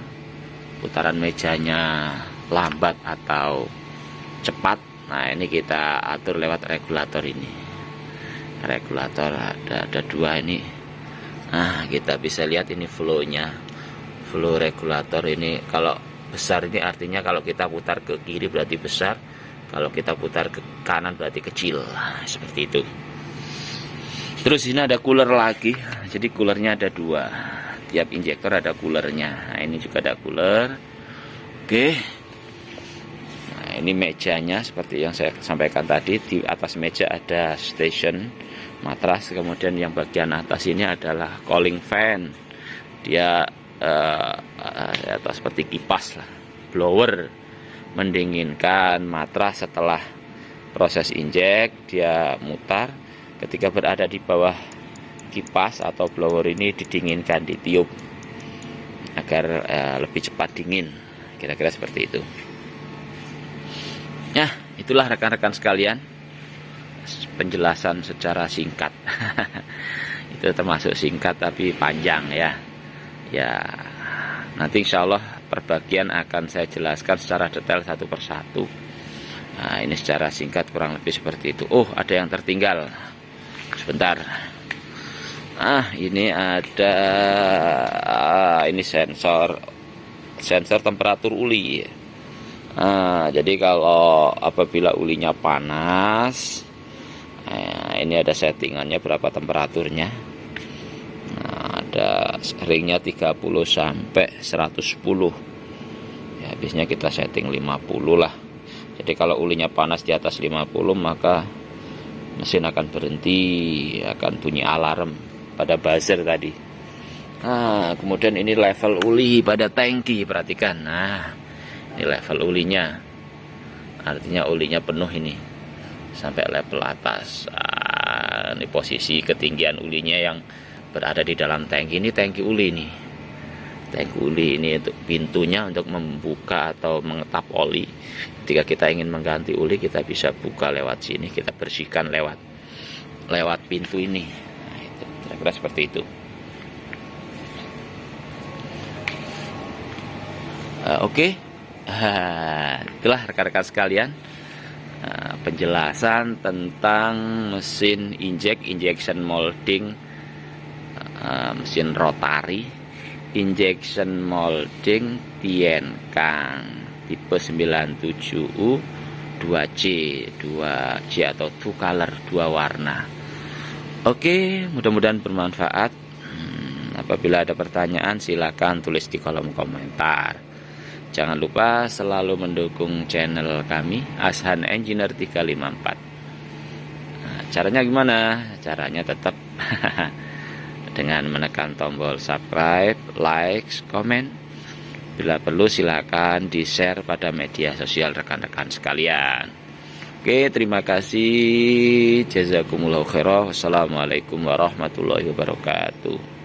putaran mejanya lambat atau cepat. Nah, ini kita atur lewat regulator ini. Regulator ada dua ini. Nah, kita bisa lihat ini flow-nya. Flow regulator ini kalau besar ini artinya kalau kita putar ke kiri berarti besar, kalau kita putar ke kanan berarti kecil. Nah, seperti itu. Terus ini ada cooler lagi. Jadi coolernya ada dua. Tiap injektor ada coolernya. Nah, ini juga ada cooler. Oke. Nah, ini mejanya seperti yang saya sampaikan tadi. Di atas meja ada station matras. Kemudian yang bagian atas ini adalah cooling fan. Dia atau seperti kipas lah, blower, mendinginkan matras setelah proses injek. Dia mutar, ketika berada di bawah kipas atau blower ini didinginkan, ditiup agar lebih cepat dingin, kira-kira seperti itu. Ya, itulah rekan-rekan sekalian penjelasan secara singkat. Itu termasuk singkat tapi panjang ya. Ya, nanti insya Allah perbagian akan saya jelaskan secara detail satu persatu. Nah, ini secara singkat kurang lebih seperti itu. Oh, ada yang tertinggal. Sebentar. Ini ada ini sensor temperatur uli. Jadi kalau apabila ulinya panas, ini ada settingannya berapa temperaturnya. Ada ringnya 30 sampai 110. Ya, biasanya kita setting 50 lah. Jadi kalau ulinya panas di atas 50 maka mesin akan berhenti, akan bunyi alarm pada buzzer tadi. Kemudian ini level uli pada tangki, perhatikan. Nah, ini level ulinya. Artinya ulinya penuh ini sampai level atas. Ini posisi ketinggian ulinya yang berada di dalam tangki. Ini tangki uli nih. Tangki uli ini untuk pintunya untuk membuka atau mengetap oli. Ketika kita ingin mengganti uli, kita bisa buka lewat sini, kita bersihkan lewat pintu ini. Nah, itu kira-kira seperti itu. Oke. Itulah rekan-rekan sekalian penjelasan tentang mesin injection molding, mesin rotari injection molding Tienkang tipe 97U 2C atau two color, 2 warna. Oke, mudah-mudahan bermanfaat. Apabila ada pertanyaan silakan tulis di kolom komentar. Jangan lupa selalu mendukung channel kami Ashan Engineer 354. Caranya gimana? Caranya tetap dengan menekan tombol subscribe, like, komen. Bila perlu silakan di-share pada media sosial rekan-rekan sekalian. Oke, terima kasih. Jazakumullahu khairan. Wassalamualaikum warahmatullahi wabarakatuh.